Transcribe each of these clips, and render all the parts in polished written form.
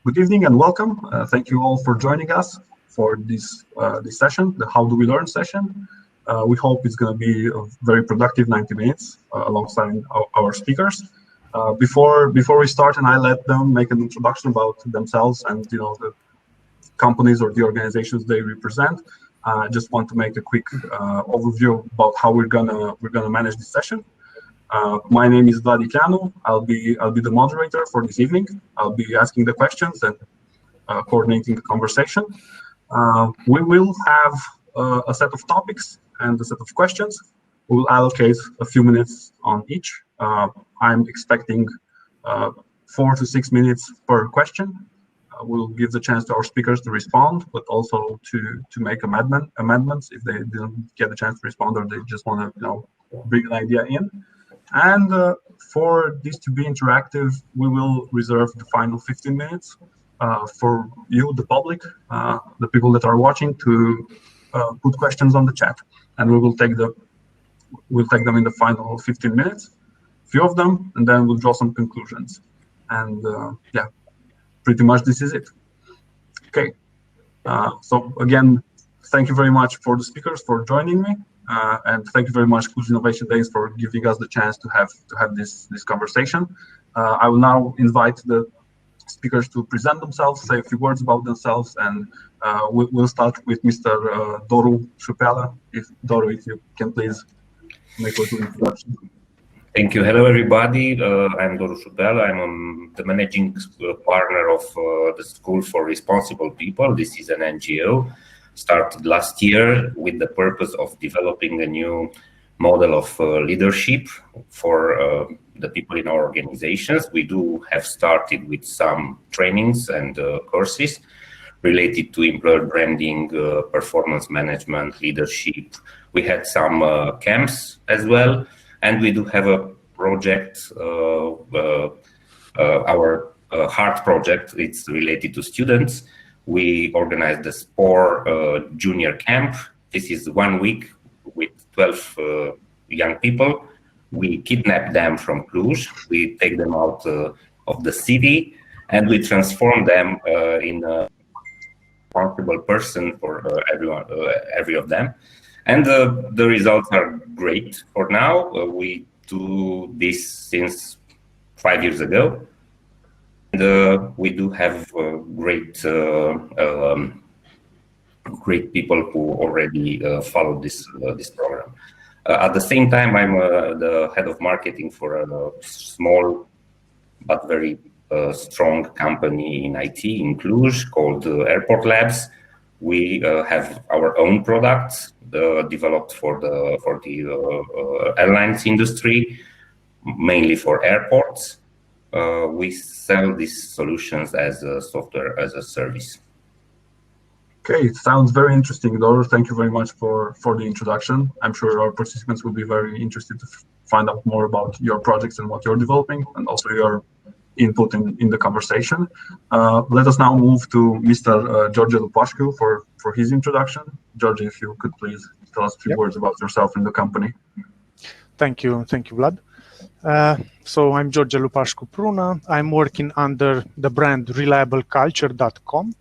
Good evening and welcome. Thank you all for joining us for this session, the How Do We Learn session. We hope it's going to be a very productive 90 minutes alongside our speakers. Before we start, and I let them make an introduction about themselves and the companies or the organizations they represent. I just want to make a quick overview about how we're gonna manage this session. My name is Vlad Ikeanu. I'll be the moderator for this evening. I'll be asking the questions and coordinating the conversation. We will have a set of topics and a set of questions. We'll allocate a few minutes on each. I'm expecting 4 to 6 minutes per question. We'll give the chance to our speakers to respond, but also to make amendments if they didn't get a chance to respond or they just want to bring an idea in. And for this to be interactive, we will reserve the final 15 minutes for you, the public, the people that are watching, to put questions on the chat, and we'll take them in the final 15 minutes, few of them, and then we'll draw some conclusions. And yeah, pretty much this is it. Okay. So again, thank you very much for the speakers for joining me. And thank you very much, Cluj Innovation Days, for giving us the chance to have this conversation. I will now invite the speakers to present themselves, say a few words about themselves, and we'll start with Mr. Doru Șupeală. Doru, if you can please make a little introduction. Thank you. Hello, everybody. I'm Doru Șupeală. I'm the managing partner of the School for Responsible People. This is an NGO. Started last year with the purpose of developing a new model of leadership for the people in our organizations. We do have started with some trainings and courses related to employer branding, performance management, leadership. We had some camps as well, and we do have a project, our heart project. It's related to students. We organized the SPOR junior camp. This is 1 week with 12 young people. We kidnap them from Cluj. We take them out of the city, and we transform them in a responsible person for every of them. And the results are great for now. We do this since 5 years ago. We do have great people who already follow this program. At the same time, I'm the head of marketing for a small but very strong company in IT in Cluj called Airport Labs. We have our own products developed for the airlines industry, mainly for airports. We sell these solutions as a software as a service. Okay, it sounds very interesting, Doru. Thank you very much for the introduction. I'm sure our participants will be very interested to find out more about your projects and what you're developing, and also your input in the conversation. Let us now move to Mr. George Lupașcu for his introduction. George, if you could please tell us a few words about yourself and the company. Thank you, Vlad. So I'm George Lupașcu Pruna. I'm working under the brand reliableculture.com.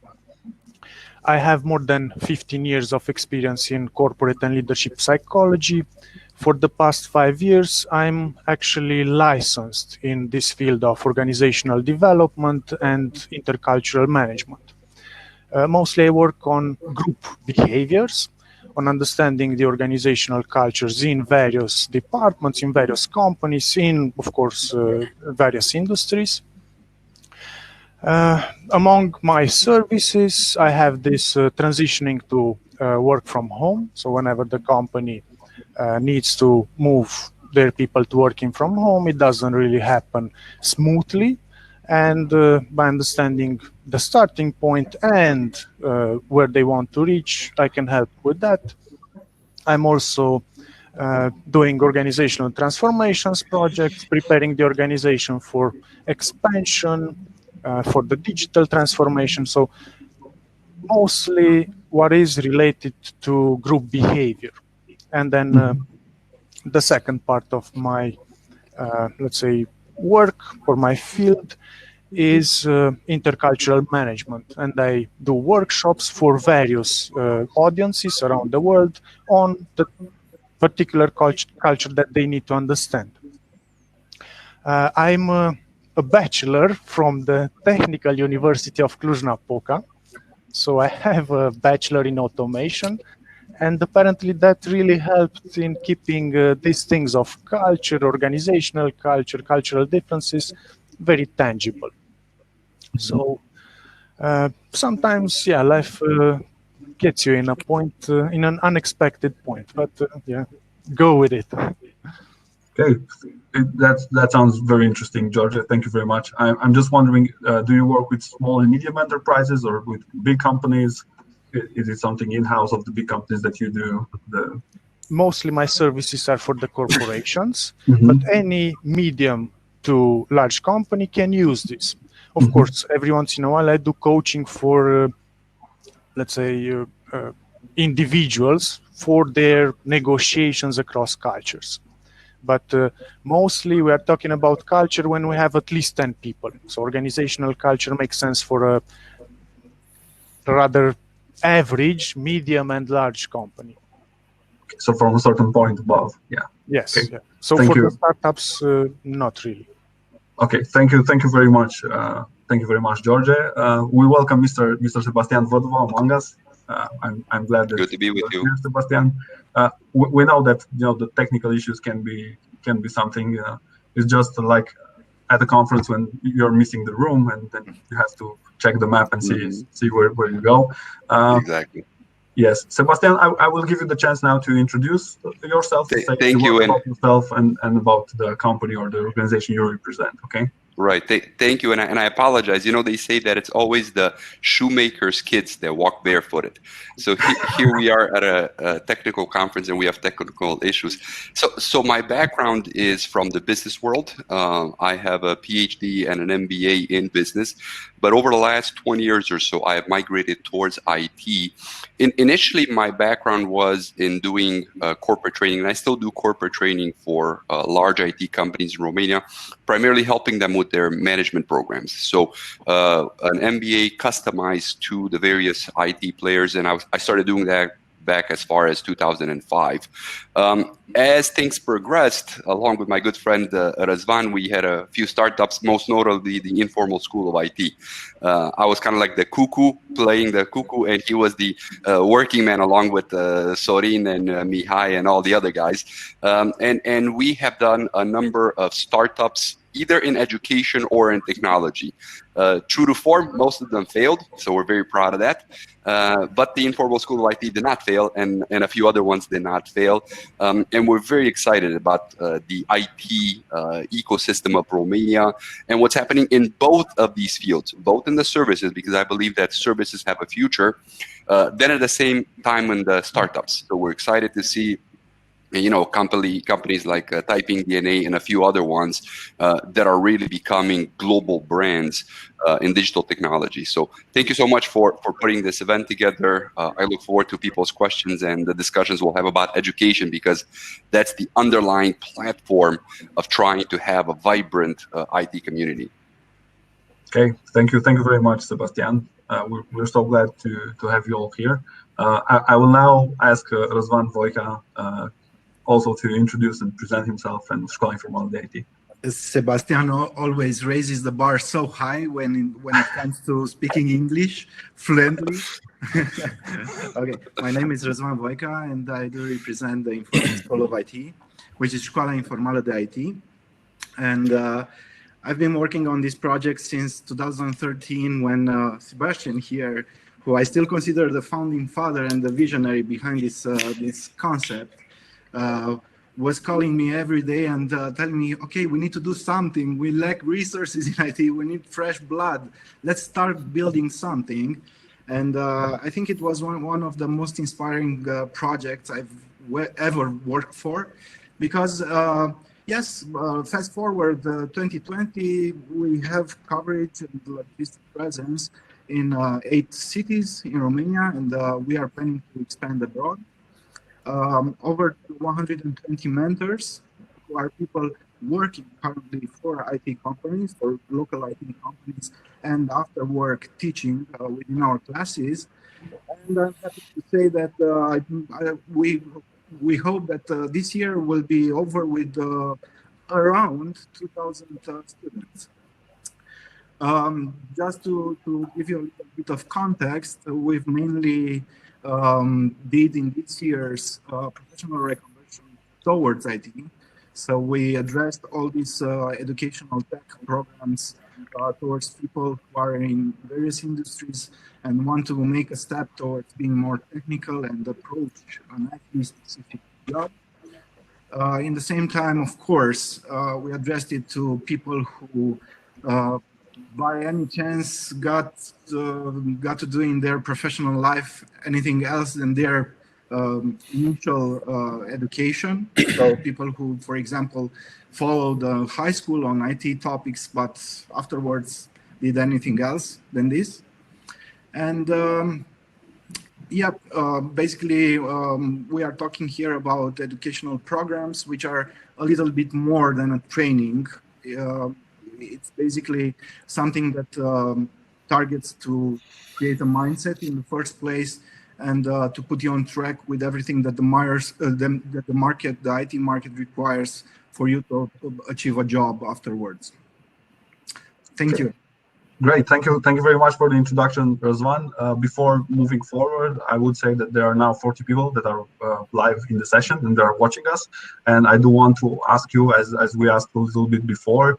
I have more than 15 years of experience in corporate and leadership psychology. For the past 5 years, I'm actually licensed in this field of organizational development and intercultural management. Mostly I work on group behaviors, on understanding the organizational cultures in various departments, in various companies, in, of course, various industries. Among my services, I have this transitioning to work from home. So whenever the company needs to move their people to working from home, it doesn't really happen smoothly. And by understanding the starting point and where they want to reach, I can help with that. I'm also doing organizational transformations projects, preparing the organization for expansion, for the digital transformation. So mostly what is related to group behavior. And then the second part of my, let's say, work or my field is intercultural management, and I do workshops for various audiences around the world on the particular culture that they need to understand. I'm a bachelor from the Technical University of Cluj-Napoca, so I have a bachelor in automation, and apparently that really helped in keeping these things of culture, organizational culture, cultural differences very tangible. So sometimes, yeah, life gets you in a point, in an unexpected point, but yeah, go with it. Okay, that sounds very interesting, Georgia. Thank you very much. I'm just wondering, do you work with small and medium enterprises or with big companies? Is it something in-house of the big companies that you do? Mostly my services are for the corporations, Mhm. but any medium to large company can use this. Of course, every once in a while I do coaching for, let's say, individuals for their negotiations across cultures. But mostly we are talking about culture when we have at least 10 people. So organizational culture makes sense for a rather average, medium, and large company. So from a certain point above, yeah. Yes. Okay. Yeah. So Thank for you. the startups, not really. Okay. Thank you very much. Thank you very much, George. We welcome Mr. Sebastian Vodova among us. I'm glad that Good to be with you, here, Sebastian. We know that the technical issues can be something. It's just like at a conference when you're missing the room and then you have to check the map and see where you go. Exactly. Yes, Sebastian, I will give you the chance now to introduce yourself, say Thank you, about yourself and about the company or the organization you represent. Okay. Right. Thank you. And I apologize. They say that it's always the shoemaker's kids that walk barefooted. So here we are at a technical conference and we have technical issues. So my background is from the business world. I have a PhD and an MBA in business. But over the last 20 years or so, I have migrated towards IT. Initially, my background was in doing corporate training. And I still do corporate training for large IT companies in Romania, primarily helping them with their management programs. So an MBA customized to the various IT players, and I started doing that back as far as 2005. As things progressed, along with my good friend Răzvan, we had a few startups, most notably the Informal School of IT. I was kind of like the cuckoo, playing the cuckoo, and he was the working man along with Sorin and Mihai and all the other guys. And we have done a number of startups, either in education or in technology. True to form, most of them failed, so we're very proud of that. But the Informal School of IT did not fail, and a few other ones did not fail. And we're very excited about the IT ecosystem of Romania and what's happening in both of these fields, both in the services, because I believe that services have a future, then at the same time in the startups. So we're excited to see companies like Typing DNA and a few other ones that are really becoming global brands in digital technology. So thank you so much for putting this event together. I look forward to people's questions and the discussions we'll have about education, because that's the underlying platform of trying to have a vibrant IT community. Okay, thank you very much, Sebastian. We're so glad to have you all here. I will now ask Răzvan Voica also to introduce and present himself and Școala Informală de IT. Sebastian always raises the bar so high when it comes to speaking English fluently. Okay, my name is Răzvan Voica and I do represent the Informal School of IT, which is Școala Informală de IT. And I've been working on this project since 2013 when Sebastian here, who I still consider the founding father and the visionary behind this concept, was calling me every day and telling me, okay, we need to do something. We lack resources in IT. We need fresh blood. Let's start building something. And I think it was one of the most inspiring projects I've ever worked for, because yes, fast forward 2020, we have coverage and logistic presence in 8 cities in Romania, and we are planning to expand abroad. Over 120 mentors, who are people working currently for IT companies, for local IT companies, and after work teaching within our classes. And I'm happy to say that we hope that this year will be over with around 2,000 students. Just to give you a little bit of context, we've mainly did in this year's professional reconversion towards IT. So we addressed all these educational tech programs towards people who are in various industries and want to make a step towards being more technical and approach an IT specific job. In the same time, of course, we addressed it to people who by any chance got to do in their professional life anything else than their initial education. So people who, for example, followed high school on IT topics, but afterwards did anything else than this. And basically, we are talking here about educational programs, which are a little bit more than a training. It's basically something that targets to create a mindset in the first place and to put you on track with everything that the IT market requires for you to achieve a job afterwards. Thank you. Great, thank you very much for the introduction, Razvan. Before moving forward, I would say that there are now 40 people that are live in the session and they are watching us. And I do want to ask you, as we asked a little bit before,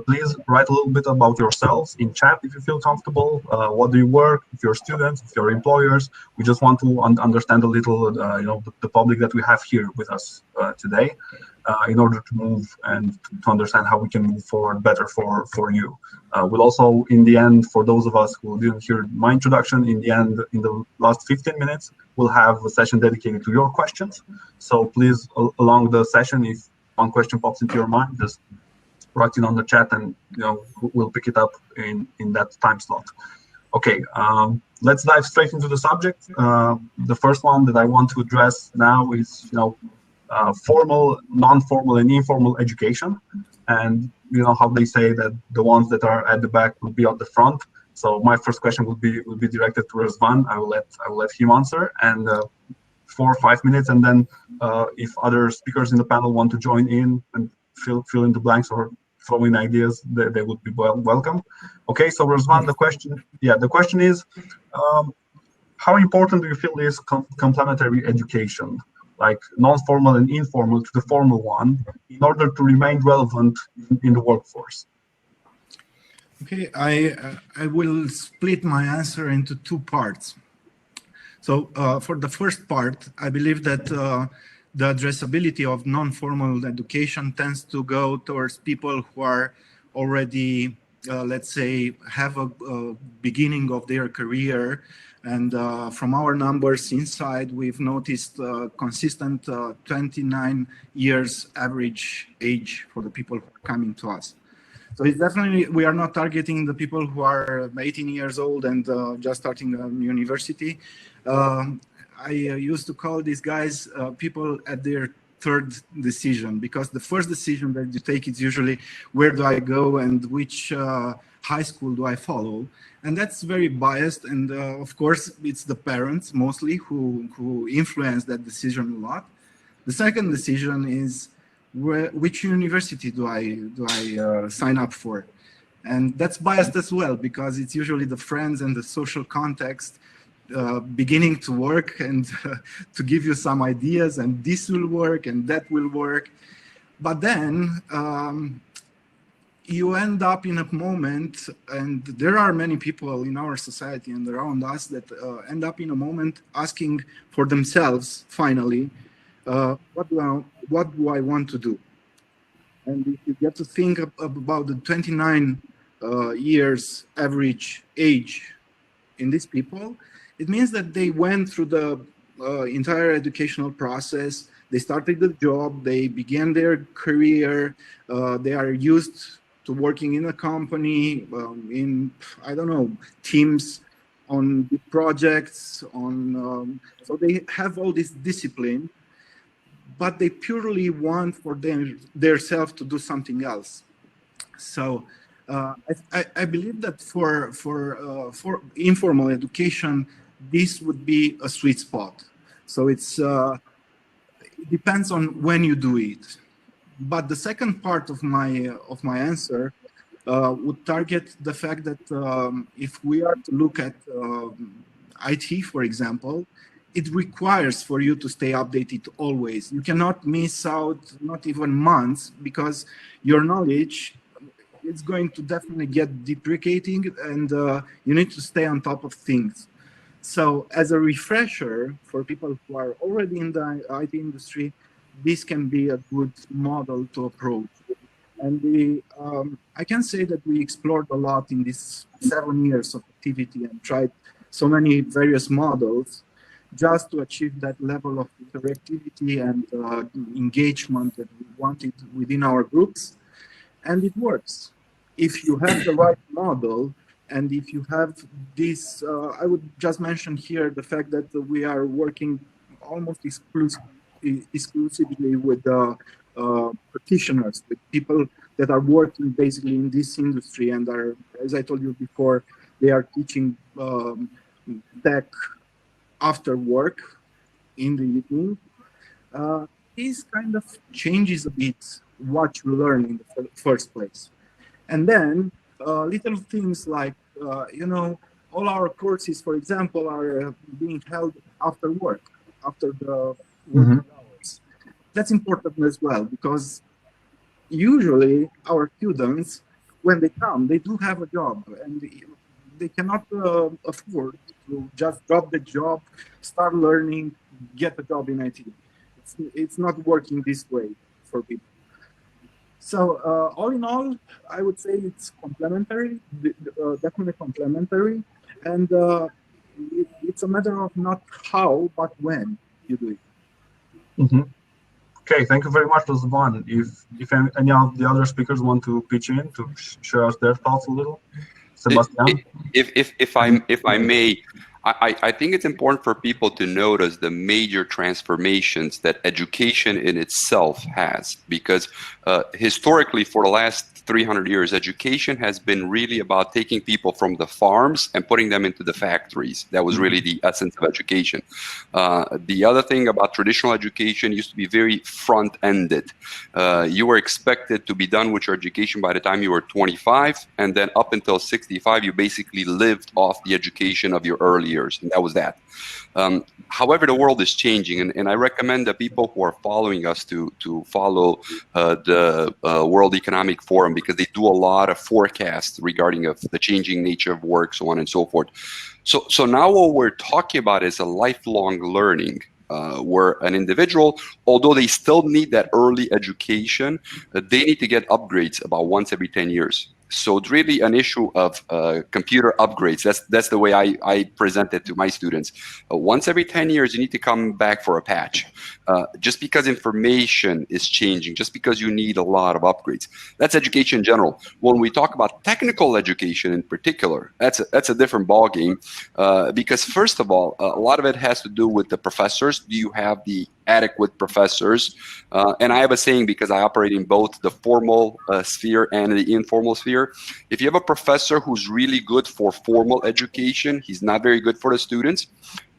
please write a little bit about yourselves in chat if you feel comfortable. What do you work? If you're students, if you're employers, we just want to understand a little, the public that we have here with us today. In order to move and to understand how we can move forward better for you. We'll also, in the end, for those of us who didn't hear my introduction, in the end, in the last 15 minutes, we'll have a session dedicated to your questions. So please, along the session, if one question pops into your mind, just write it on the chat and we'll pick it up in that time slot. Okay, let's dive straight into the subject. The first one that I want to address now is, formal, non-formal, and informal education, and how they say that the ones that are at the back will be at the front. So my first question will be directed to Razvan. I will let him answer, and 4 or 5 minutes, and then if other speakers in the panel want to join in and fill in the blanks or throw in ideas, they would be welcome. Okay, so Razvan, the question is, how important do you feel is complementary education, like non-formal and informal to the formal one, in order to remain relevant in the workforce? Okay, I will split my answer into 2 parts. So for the first part, I believe that the addressability of non-formal education tends to go towards people who are already, let's say, have a beginning of their career. And from our numbers inside, we've noticed consistent 29 years average age for the people who are coming to us. So it's definitely, we are not targeting the people who are 18 years old and just starting a university. I used to call these guys people at their 3rd decision, because the first decision that you take is usually, where do I go and which high school do I follow? And that's very biased. And of course, it's the parents mostly who influence that decision a lot. The second decision is, which university do I sign up for? And that's biased as well, because it's usually the friends and the social context beginning to work and to give you some ideas, and this will work and that will work. But then you end up in a moment, and there are many people in our society and around us that end up in a moment asking for themselves, finally, what do I want to do? And if you get to think about the 29 years average age in these people, it means that they went through the entire educational process. They started the job, they began their career, they are used to working in a company, in, I don't know, teams, on the projects, on so they have all this discipline. but they purely want for themselves to do something else. So I believe that for informal education, this would be a sweet spot. So it depends on when you do it. But the second part of my answer would target the fact that if we are to look at IT, for example, it requires for you to stay updated always. You cannot miss out, not even months, because your knowledge is going to definitely get deprecating, and you need to stay on top of things. So as a refresher for people who are already in the IT industry, this can be a good model to approach. And I can say that we explored a lot in these 7 years of activity and tried so many various models just to achieve that level of interactivity and engagement that we wanted within our groups. And it works. If you have the right model, and if you have this, I would just mention here the fact that we are working almost exclusively with practitioners, with people that are working basically in this industry and are, as I told you before, they are teaching tech after work in the evening. This kind of changes a bit what you learn in the first place. And then little things like, all our courses, for example, are being held after work, after the working hours. That's important as well, because usually our students, when they come, they do have a job, and they cannot afford to just drop the job, start learning, get a job in IT. It's not working this way for people. So all in all, I would say it's complementary, definitely complementary, and it's a matter of not how, but when you do it. Okay, thank you very much, Răzvan. If any of the other speakers want to pitch in to share us their thoughts a little, Sebastian. If I may, I think it's important for people to notice the major transformations that education in itself has, because historically, for the last 300 years, education has been really about taking people from the farms and putting them into the factories. That was really the essence of education. The other thing about traditional education used to be very front-ended. You were expected to be done with your education by the time you were 25, and then up until 65, you basically lived off the education of your early years, and that was that. However, the world is changing, and I recommend that people who are following us to follow the World Economic Forum, because they do a lot of forecasts regarding of the changing nature of work, so on and so forth. So now what we're talking about is a lifelong learning, where an individual, although they still need that early education, they need to get upgrades about once every 10 years. So it's really an issue of computer upgrades. That's the way I present it to my students. Once every 10 years, you need to come back for a patch. Just because information is changing, just because you need a lot of upgrades. That's education in general. When we talk about technical education in particular, that's a different ballgame, because first of all, a lot of it has to do with the professors. Do you have the adequate professors? And I have a saying, because I operate in both the formal sphere and the informal sphere. If you have a professor who's really good for formal education, he's not very good for the students.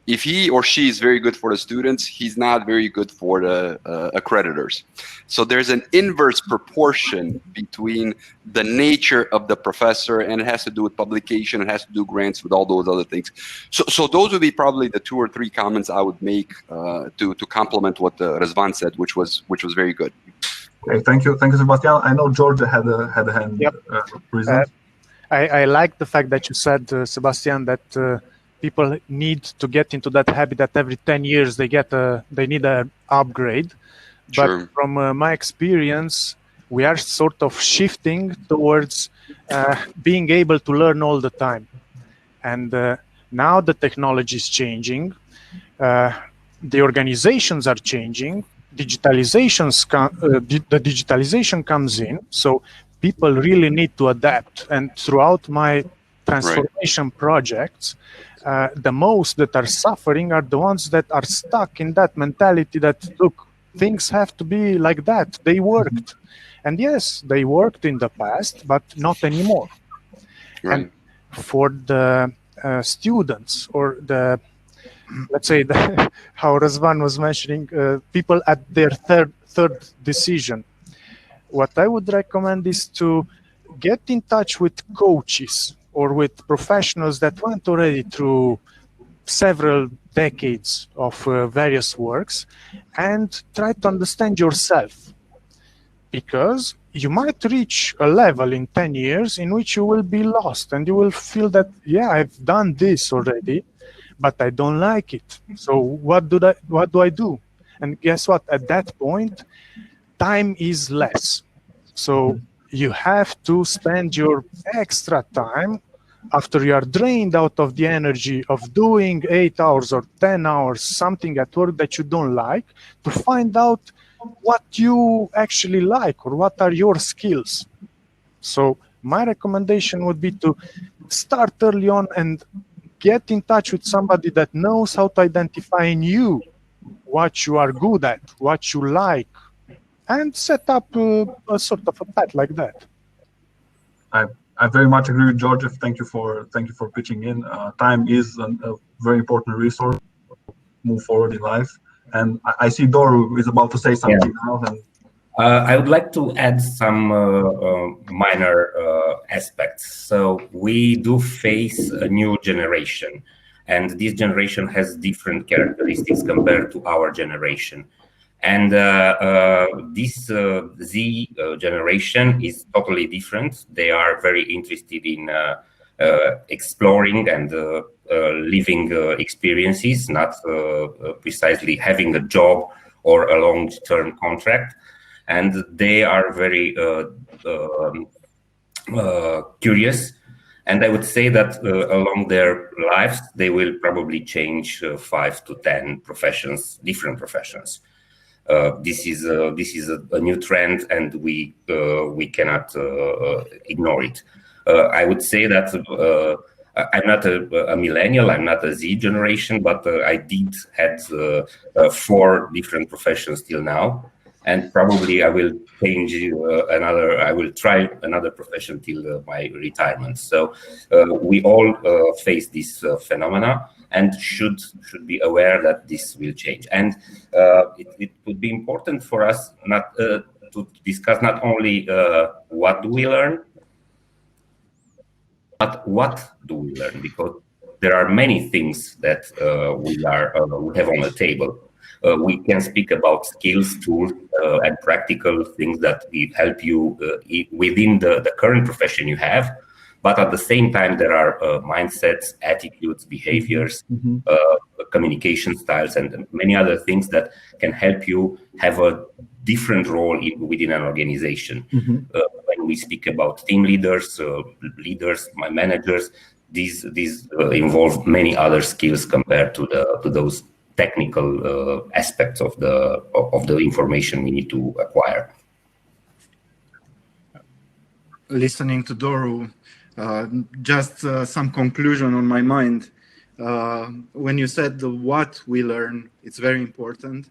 If he or she is very good for the students, he's not very good for the accreditors. So there's an inverse proportion between the nature of the professor, and it has to do with publication, it has to do grants, with all those other things. So those would be probably the 2 or 3 comments I would make to complement what Răzvan said, which was very good. Okay, thank you, Sebastian. I know Georgia had a hand. Yep. I like the fact that you said, Sebastian, that people need to get into that habit that every 10 years they need an upgrade. Sure. But from my experience, we are sort of shifting towards being able to learn all the time. And now the technology is changing. The organizations are changing. The digitalization comes in. So people really need to adapt. And throughout my transformation projects, the most that are suffering are the ones that are stuck in that mentality that, look, things have to be like that. They worked. And yes, they worked in the past, but not anymore. Right. And for the students, or the, let's say, how Razvan was mentioning, people at their third decision, what I would recommend is to get in touch with coaches or with professionals that went already through several decades of various works, and try to understand yourself, because you might reach a level in 10 years in which you will be lost and you will feel that, yeah, I've done this already, but I don't like it. So what do I do? And guess what? At that point, time is less. So you have to spend your extra time after you are drained out of the energy of doing 8 hours or 10 hours something at work that you don't like, to find out what you actually like or what are your skills. So my recommendation would be to start early on and get in touch with somebody that knows how to identify in you what you are good at, what you like, and set up a sort of a path like that. I very much agree with George. Thank you for pitching in. Time is a very important resource to move forward in life. And I see Doru is about to say something now. And I would like to add some minor aspects. So we do face a new generation, and this generation has different characteristics compared to our generation. And this Z generation is totally different. They are very interested in exploring and living experiences, not precisely having a job or a long-term contract. And they are very curious. And I would say that along their lives, they will probably change 5 to 10 professions, different professions. This is a new trend, and we cannot ignore it. I would say that I'm not a millennial, I'm not a Z generation, but I did had 4 different professions till now, and probably I will change I will try another profession till my retirement. So we all face this phenomena, and should be aware that this will change. And it would be important for us not to discuss not only what do we learn, but what do we learn, because there are many things that we have on the table. We can speak about skills, tools, and practical things that will help you within the current profession you have. But at the same time, there are mindsets, attitudes, behaviors, communication styles, and many other things that can help you have a different role within an organization. When we speak about team leaders, my managers, these involve many other skills compared to those technical aspects of the information we need to acquire. Listening to Doru, just some conclusion on my mind. When you said the what we learn, it's very important.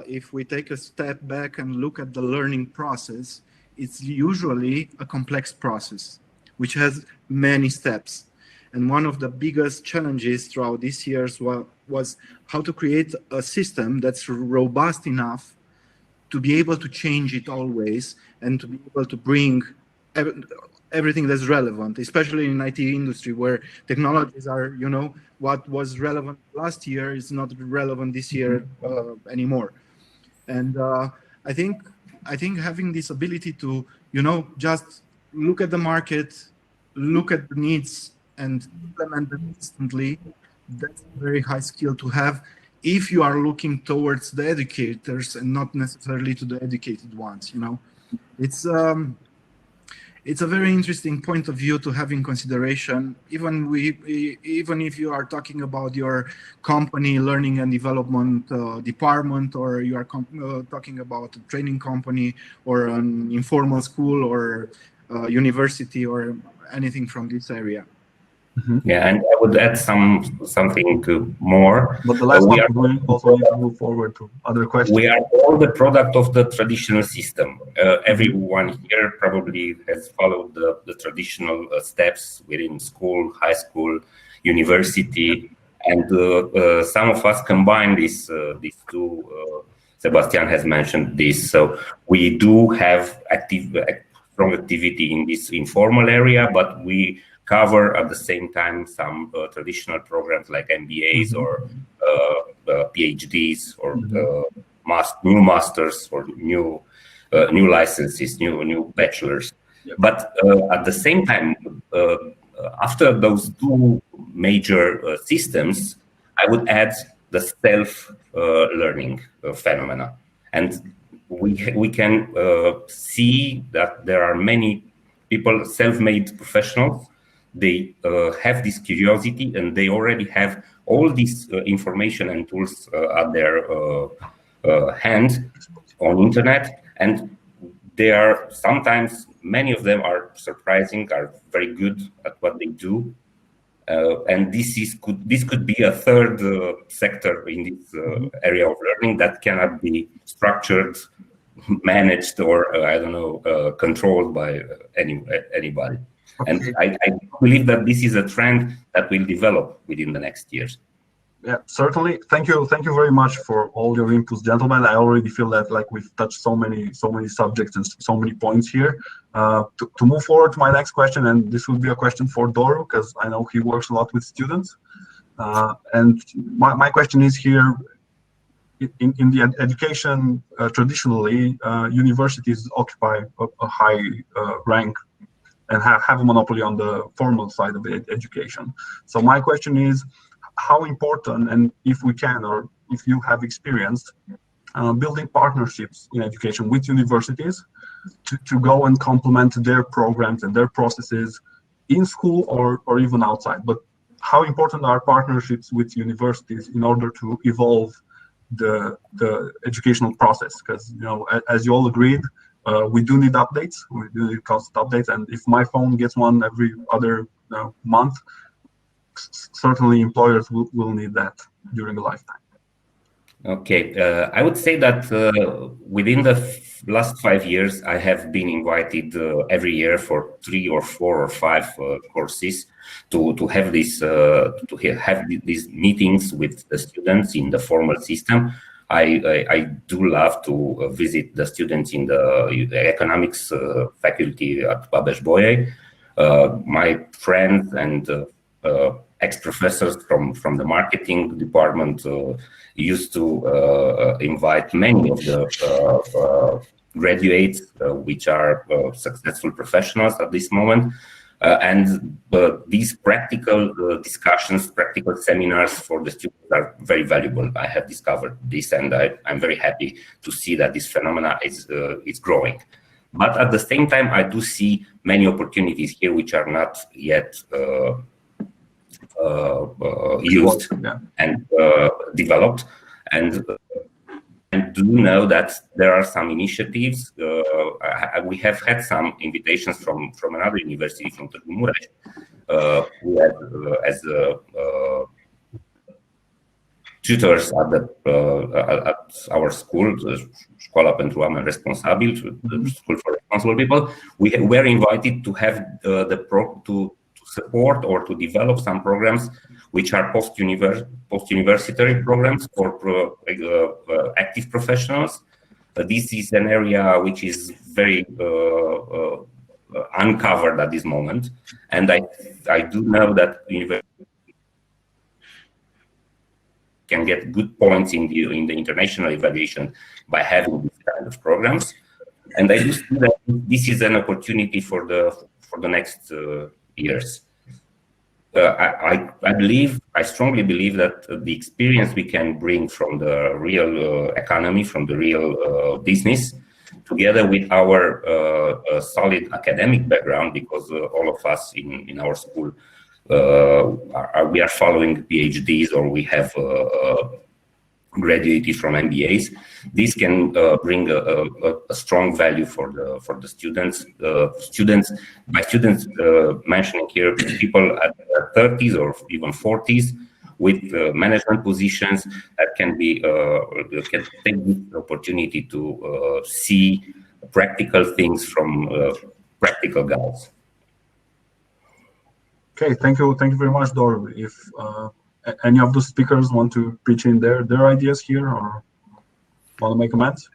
If we take a step back and look at the learning process, it's usually a complex process, which has many steps. And one of the biggest challenges throughout these years was how to create a system that's robust enough to be able to change it always, and to be able to bring everything that's relevant, especially in IT industry, where technologies are, what was relevant last year is not relevant this year anymore. And I think having this ability to, just look at the market, look at the needs, and implement them instantly, that's a very high skill to have if you are looking towards the educators and not necessarily to the educated ones. It's a very interesting point of view to have in consideration, even if you are talking about your company learning and development department, or you are talking about a training company or an informal school or university or anything from this area. Yeah, and I would add something more. But the last one, we also need to move forward to other questions. We are all the product of the traditional system. Everyone here probably has followed the traditional steps within school, high school, university, and some of us combine these two. Sebastian has mentioned this, so we do have strong activity in this informal area, but we cover at the same time some traditional programs like MBAs or PhDs or new masters or new licenses, new bachelors. Yep. But at the same time, after those two major systems, I would add the self-learning phenomena, and we can see that there are many people, self-made professionals. They have this curiosity, and they already have all this information and tools at their hand on internet, and they are sometimes, many of them are surprising, are very good at what they do. And this could be a third sector in this area of learning that cannot be structured, managed, or I don't know, controlled by anybody. Okay. And I believe that this is a trend that will develop within the next years. Yeah, certainly. Thank you very much for all your inputs, gentlemen. I already feel that like we've touched so many subjects and so many points here. To move forward to my next question, and this will be a question for Doru, because I know he works a lot with students. And my question is here, in the education, traditionally, universities occupy a high rank and have a monopoly on the formal side of education. So my question is, how important, and if we can, or if you have experienced building partnerships in education with universities to go and complement their programs and their processes in school or even outside. But how important are partnerships with universities in order to evolve the educational process? Because, you know, as you all agreed, we do need updates. We do need constant updates. And if my phone gets one every other month, certainly employers will need that during a lifetime. Okay, I would say that within the last 5 years, I have been invited every year for 3 or 4 or 5 courses to have these meetings with the students in the formal system. I do love to visit the students in the economics faculty at Babeș-Bolyai. My friends and ex-professors from the marketing department used to invite many of the graduates, which are successful professionals at this moment. And these practical discussions, practical seminars for the students are very valuable. I have discovered this, and I'm very happy to see that this phenomena is growing. But at the same time, I do see many opportunities here which are not yet used and developed, and do know that there are some initiatives. We have had some invitations from another university, from Târgu Mureș, who had as tutors at our school, Școala pentru Oameni Responsabili, the School for Responsible People. We were invited to have to support or to develop some programs which are post-universitary programs for active professionals. This is an area which is very uncovered at this moment, and I do know that universities can get good points in the international evaluation by having these kind of programs, and I do see that this is an opportunity for the next years. I strongly believe that the experience we can bring from the real economy, from the real business, together with our solid academic background, because all of us in our school, we are following PhDs, or we have graduated from MBAs. This can bring a strong value for the students. By students mentioning here people at 30s or even 40s with management positions that can take this opportunity to see practical things from practical guys. Okay, thank you very much, Doru. If any of the speakers want to pitch in their ideas here or want to make comments?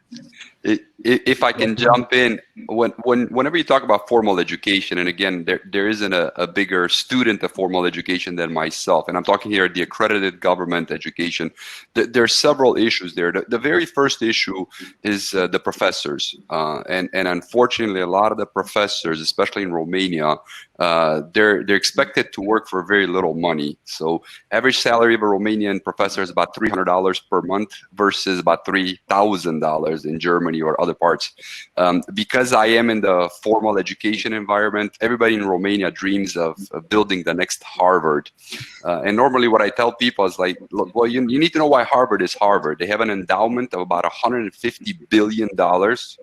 If I can jump in, whenever you talk about formal education, and again, there isn't a bigger student of formal education than myself, and I'm talking here the accredited government education, there are several issues there. The very first issue is the professors, and unfortunately, a lot of the professors, especially in Romania, they're expected to work for very little money. So average salary of a Romanian professor is about $300 per month versus about $3,000 in Germany or other parts. Because I am in the formal education environment, everybody in Romania dreams of building the next Harvard. And normally what I tell people is like, look, well, you need to know why Harvard is Harvard. They have an endowment of about $150 billion.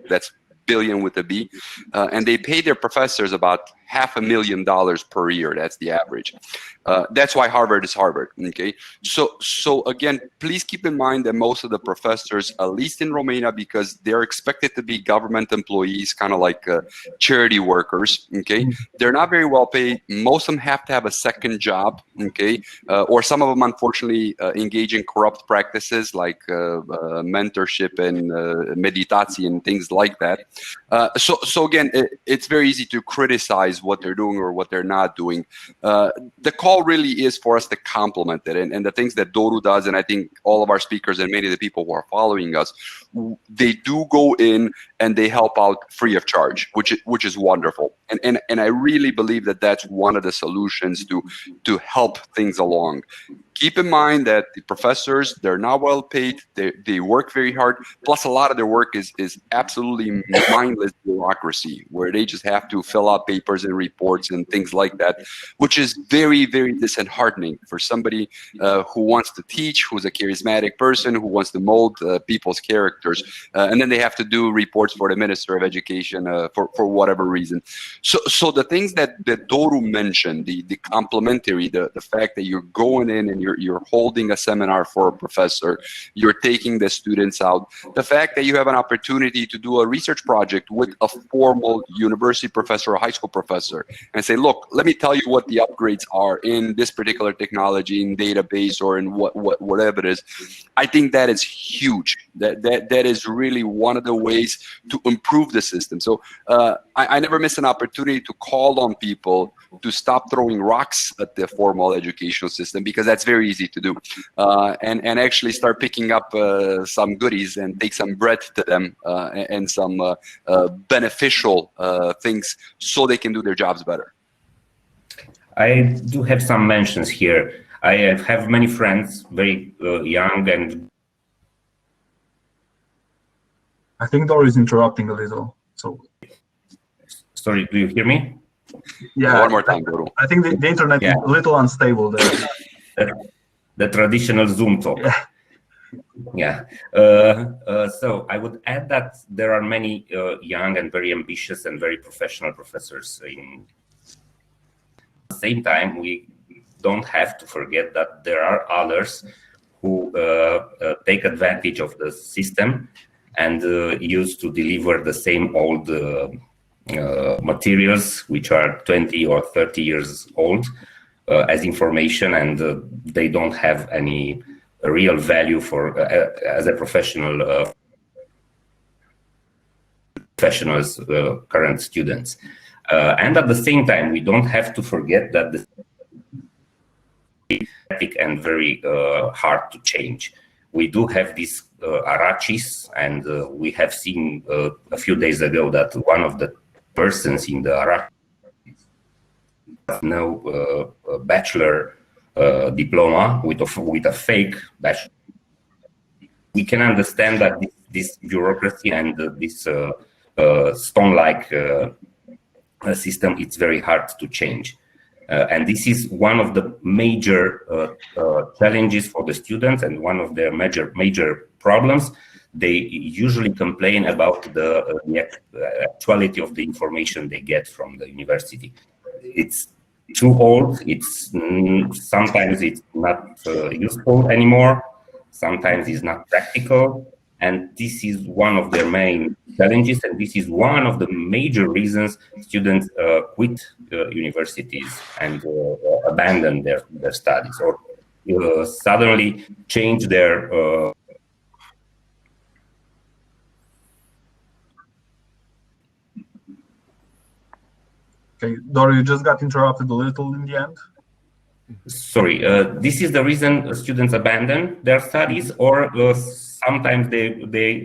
That's billion with a B. And they pay their professors about $500,000 per year. That's the average. That's why Harvard is Harvard. Okay. So again, please keep in mind that most of the professors, at least in Romania, because they're expected to be government employees, kind of like charity workers. Okay. They're not very well paid. Most of them have to have a second job. Okay. Or some of them, unfortunately, engage in corrupt practices like mentorship and meditatie and things like that. So again, it's very easy to criticize what they're doing or what they're not doing. The call really is for us to complement it, and the things that Doru does, and I think all of our speakers and many of the people who are following us, they do go in and they help out free of charge, which is wonderful. And I really believe that that's one of the solutions to help things along. Keep in mind that the professors, they're not well paid, they work very hard, plus a lot of their work is absolutely mindless bureaucracy, where they just have to fill out papers and reports and things like that, which is very, very disheartening for somebody who wants to teach, who's a charismatic person, who wants to mold people's characters, and then they have to do reports for the Minister of Education for whatever reason. So the things that Doru mentioned, the complementary, the fact that you're going in and you're holding a seminar for a professor, you're taking the students out, the fact that you have an opportunity to do a research project with a formal university professor or high school professor and say, look, let me tell you what the upgrades are in this particular technology, in database, or in whatever it is. I think that is huge. That is really one of the ways to improve the system. So I never miss an opportunity to call on people to stop throwing rocks at the formal educational system, because that's very easy to do, and actually start picking up some goodies and take some bread to them and some beneficial things so they can do their jobs better. I do have some mentions here. I have many friends, very young, and I think Doru is interrupting a little. So, sorry, do you hear me? Yeah. One more time, Doru. I think the internet is a little unstable there. The traditional Zoom talk. Yeah. So I would add that there are many young and very ambitious and very professional professors. At the same time, we don't have to forget that there are others who take advantage of the system and use to deliver the same old materials, which are 20 or 30 years old, as information, and they don't have any real value for as a professionals, current students. And at the same time, we don't have to forget that the and very hard to change. We do have these arachis, and we have seen a few days ago that one of the persons in the arachi no bachelor diploma with a fake bachelor. We can understand that this bureaucracy and this stone-like system, it's very hard to change. And this is one of the major challenges for the students and one of their major problems. They usually complain about the actuality of the information they get from the university. It's too old. It's sometimes it's not useful anymore. Sometimes it's not practical. And this is one of their main challenges, and this is one of the major reasons students quit universities and abandon their studies, or suddenly change their Okay, Doru, you just got interrupted a little in the end. Sorry, this is the reason students abandon their studies, or sometimes they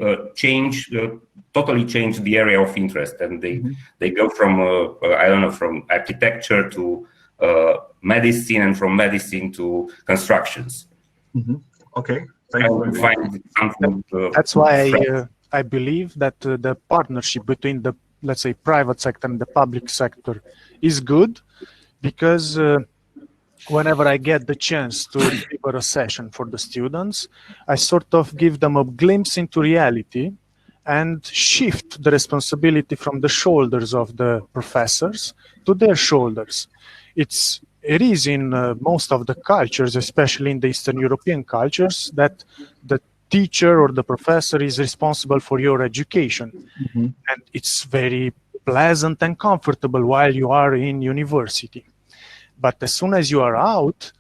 totally change the area of interest, and they go from I don't know, from architecture to medicine, and from medicine to constructions. Okay, thank you. That's why I believe that the partnership between the, let's say, private sector and the public sector is good, because whenever I get the chance to deliver a session for the students, I sort of give them a glimpse into reality and shift the responsibility from the shoulders of the professors to their shoulders. It is in most of the cultures, especially in the Eastern European cultures, that the teacher or the professor is responsible for your education. And it's very pleasant and comfortable while you are in university. But as soon as you are out,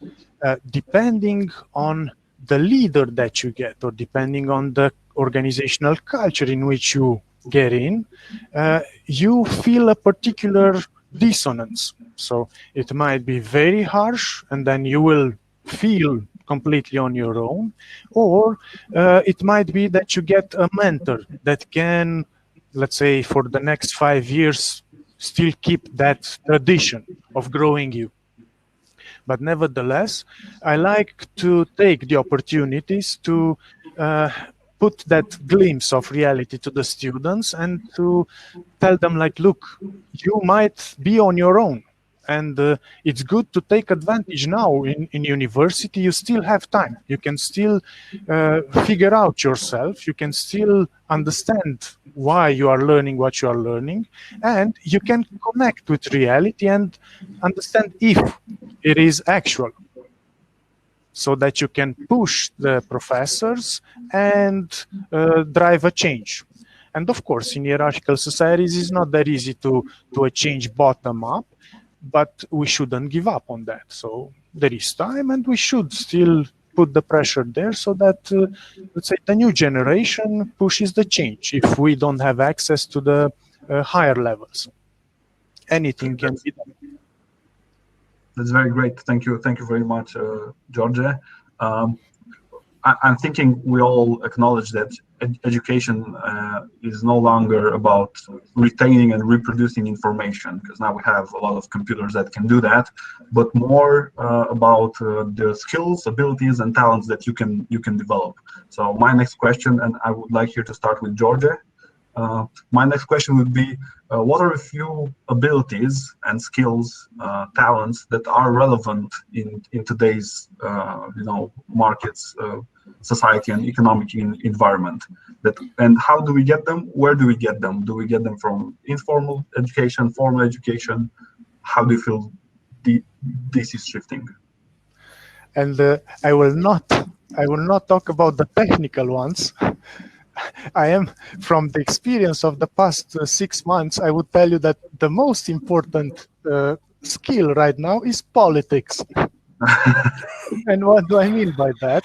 depending on the leader that you get, or depending on the organizational culture in which you get in, you feel a particular dissonance. So it might be very harsh, and then you will feel completely on your own, or it might be that you get a mentor that can, let's say, for the next 5 years, still keep that tradition of growing you. But nevertheless, I like to take the opportunities to put that glimpse of reality to the students and to tell them, like, look, you might be on your own. And it's good to take advantage now in university. You still have time. You can still figure out yourself. You can still understand why you are learning what you are learning. And you can connect with reality and understand if it is actual, so that you can push the professors and drive a change. And of course, in hierarchical societies, it's not that easy to do a change bottom up, but we shouldn't give up on that. So there is time, and we should still put the pressure there so that, let's say, the new generation pushes the change if we don't have access to the higher levels. Anything can be done. That's very great. Thank you. Thank you very much, George. I'm thinking we all acknowledge that education is no longer about retaining and reproducing information, because now we have a lot of computers that can do that, but more about the skills, abilities, and talents that you can develop. So my next question, and I would like here to start with George. My next question would be, what are a few abilities and skills, talents that are relevant in today's markets, society, and economic environment? And how do we get them? Where do we get them? Do we get them from informal education, formal education? How do you feel this is shifting? And I will not talk about the technical ones. I am, from the experience of the past 6 months, I would tell you that the most important skill right now is politics. And what do I mean by that?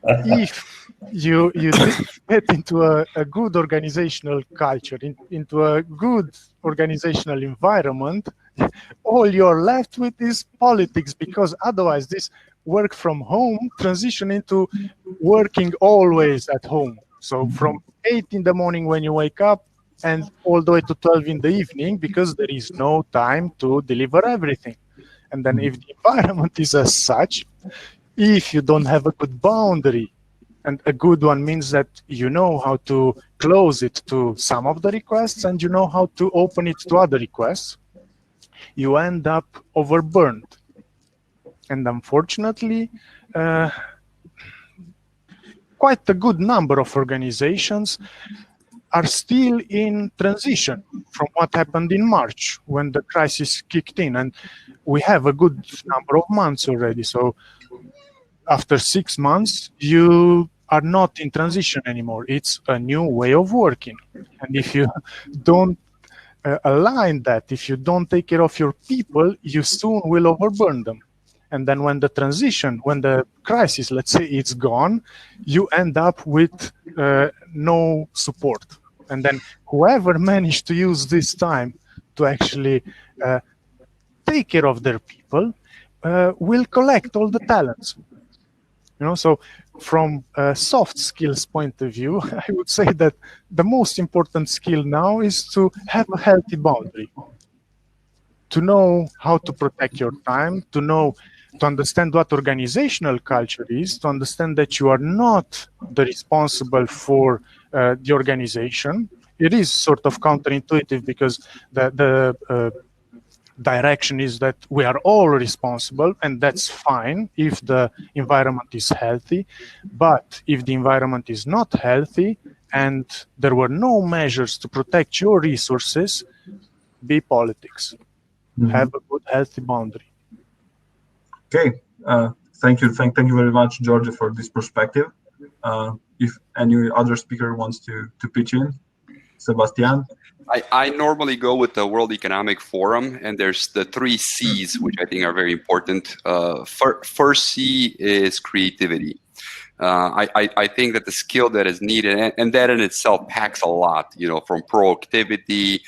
If you get into a good organizational culture, into a good organizational environment, all you're left with is politics, because otherwise this work from home transition into working always at home. So from 8 in the morning when you wake up and all the way to 12 in the evening, because there is no time to deliver everything. And then if the environment is as such, if you don't have a good boundary, and a good one means that you know how to close it to some of the requests and you know how to open it to other requests, you end up overburdened. And unfortunately, quite a good number of organizations are still in transition from what happened in March when the crisis kicked in. And we have a good number of months already. So after 6 months, you are not in transition anymore. It's a new way of working. And if you don't align that, if you don't take care of your people, you soon will overburn them. And then when the transition, when the crisis, let's say it's gone, you end up with no support. And then whoever managed to use this time to actually take care of their people will collect all the talents. So from a soft skills point of view, I would say that the most important skill now is to have a healthy boundary, to know how to protect your time, to understand what organizational culture is, to understand that you are not the responsible for the organization. It is sort of counterintuitive because the direction is that we are all responsible, and that's fine if the environment is healthy. But if the environment is not healthy and there were no measures to protect your resources, be politics. Have a good, healthy boundary. Okay, thank you very much, George, for this perspective. If any other speaker wants to pitch in, Sebastian. I normally go with the World Economic Forum, and there's the 3 C's, which I think are very important. First C is creativity. I think that the skill that is needed, and that in itself packs a lot, from proactivity,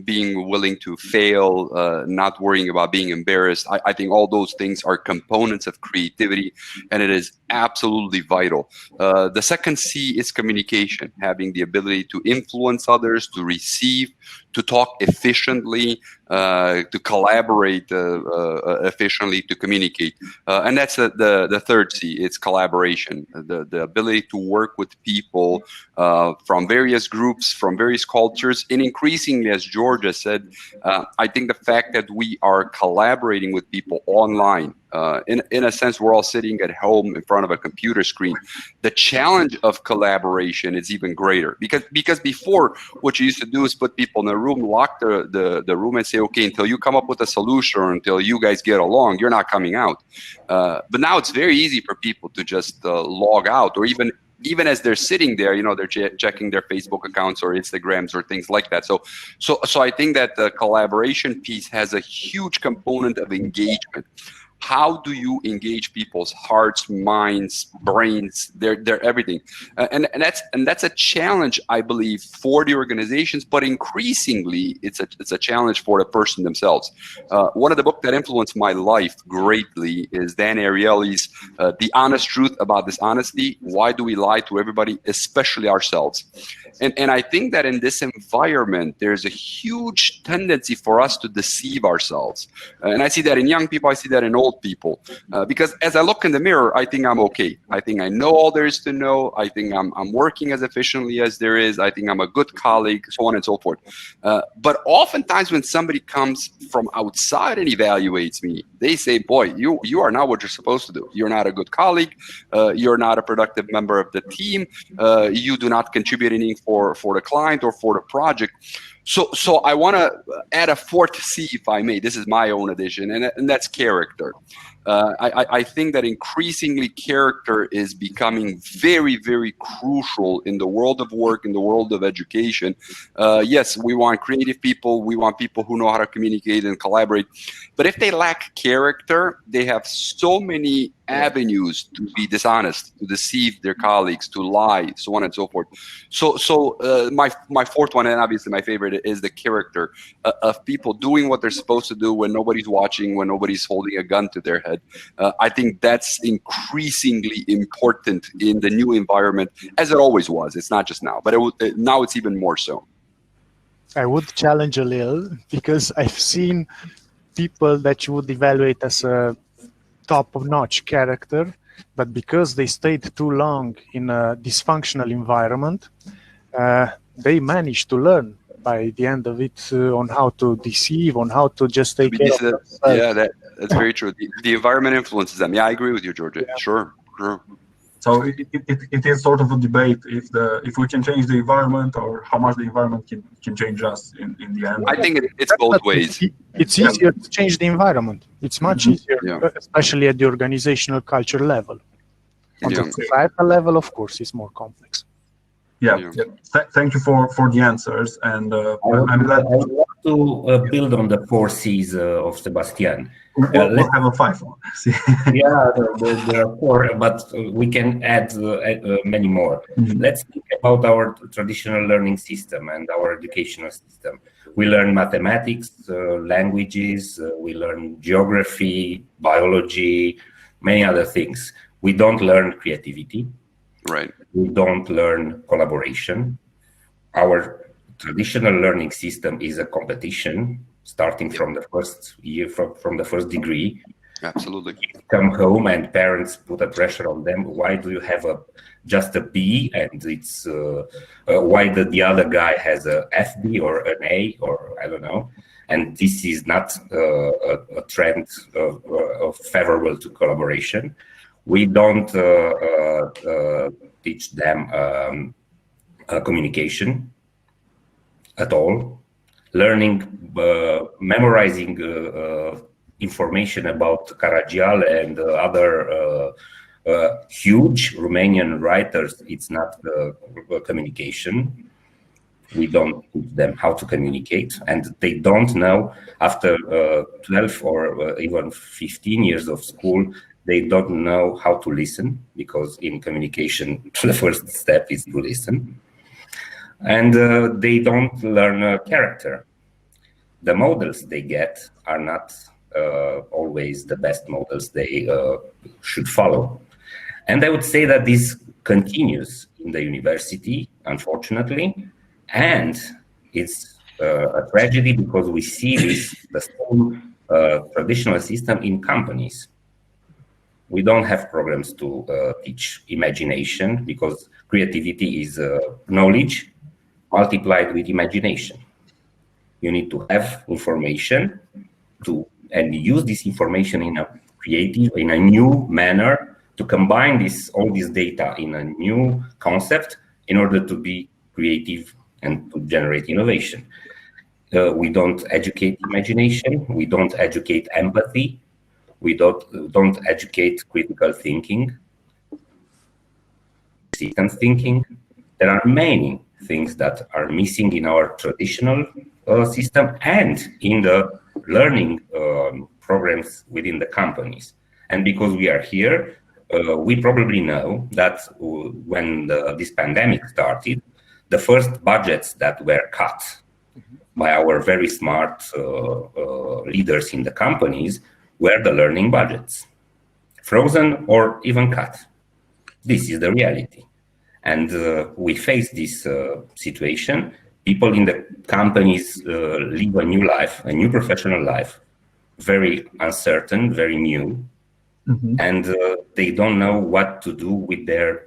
being willing to fail, not worrying about being embarrassed. I think all those things are components of creativity, and it is absolutely vital. The second C is communication, having the ability to influence others, to receive, to talk efficiently, to collaborate efficiently, to communicate. And that's the third C. It's collaboration, the ability to work with people from various groups, from various cultures. And increasingly, as Georgia said, I think the fact that we are collaborating with people online, in a sense, we're all sitting at home in front of a computer screen. The challenge of collaboration is even greater because before, what you used to do is put people in a room, lock the room, and say, okay, until you come up with a solution or until you guys get along, you're not coming out. But now it's very easy for people to just log out, or even as they're sitting there, they're checking their Facebook accounts or Instagrams or things like that. So I think that the collaboration piece has a huge component of engagement. How do you engage people's hearts, minds, brains, their everything? And that's a challenge, I believe, for the organizations, but increasingly it's a challenge for the person themselves. One of the books that influenced my life greatly is Dan Ariely's The Honest Truth About Dishonesty. Why do we lie to everybody, especially ourselves? And I think that in this environment, there's a huge tendency for us to deceive ourselves. And I see that in young people, I see that in old people. Because as I look in the mirror, I think I'm okay. I think I know all there is to know. I think I'm working as efficiently as there is. I think I'm a good colleague, so on and so forth. But oftentimes when somebody comes from outside and evaluates me, they say, boy, you are not what you're supposed to do. You're not a good colleague. You're not a productive member of the team. You do not contribute anything for the client or for the project. So I want to add a fourth C, if I may. This is my own addition, and that's character. I think that increasingly character is becoming very, very crucial in the world of work, in the world of education. Yes, we want creative people. We want people who know how to communicate and collaborate. But if they lack character, they have so many avenues to be dishonest, to deceive their colleagues, to lie, so on and so forth. So my fourth one, and obviously my favorite, is the character of people doing what they're supposed to do when nobody's watching, when nobody's holding a gun to their head. I think that's increasingly important in the new environment, as it always was. It's not just now, but now it's even more so. I would challenge a little, because I've seen people that you would evaluate as a top-notch character, but because they stayed too long in a dysfunctional environment, they managed to learn by the end of it on how to deceive, on how to just take care of themselves. Yeah, That's very true. The environment influences them. Yeah, I agree with you, Georgia. Yeah. Sure. So it is sort of a debate if we can change the environment or how much the environment can change us in the end. I think it's both ways. It's easier to change the environment. It's much easier, especially at the organizational culture level. On the societal level, of course, it's more complex. Thank you for the answers, and I'm glad. I want to build on the 4 C's of Sebastian. We'll have a 5 one. There are 4, but we can add many more. Let's think about our traditional learning system and our educational system. We learn mathematics, languages, we learn geography, biology, many other things. We don't learn creativity. Right. We don't learn collaboration. Our traditional learning system is a competition, starting from the first year, from the first degree. Absolutely. Come home and parents put a pressure on them. Why do you have just a B? And it's why the other guy has a FB or an A or I don't know. And this is not a trend of favorable to collaboration. We don't teach them communication at all. Learning, memorizing information about Caragiale and other huge Romanian writers, it's not communication. We don't teach them how to communicate, and they don't know after 12 or even 15 years of school, they don't know how to listen, because in communication, the first step is to listen. And they don't learn character. The models they get are not always the best models they should follow. And I would say that this continues in the university, unfortunately, and it's a tragedy because we see the same traditional system in companies. We don't have programs to teach imagination, because creativity is knowledge multiplied with imagination. You need to have information and use this information in a creative, in a new manner, to combine all this data in a new concept in order to be creative and to generate innovation. We don't educate imagination. We don't educate empathy. We don't educate critical thinking, systems thinking. There are many things that are missing in our traditional system and in the learning programs within the companies. And because we are here, we probably know that when this pandemic started, the first budgets that were cut by our very smart leaders in the companies were the learning budgets, frozen or even cut. This is the reality. And we face this situation. People in the companies live a new life, a new professional life, very uncertain, very new. And they don't know what to do with their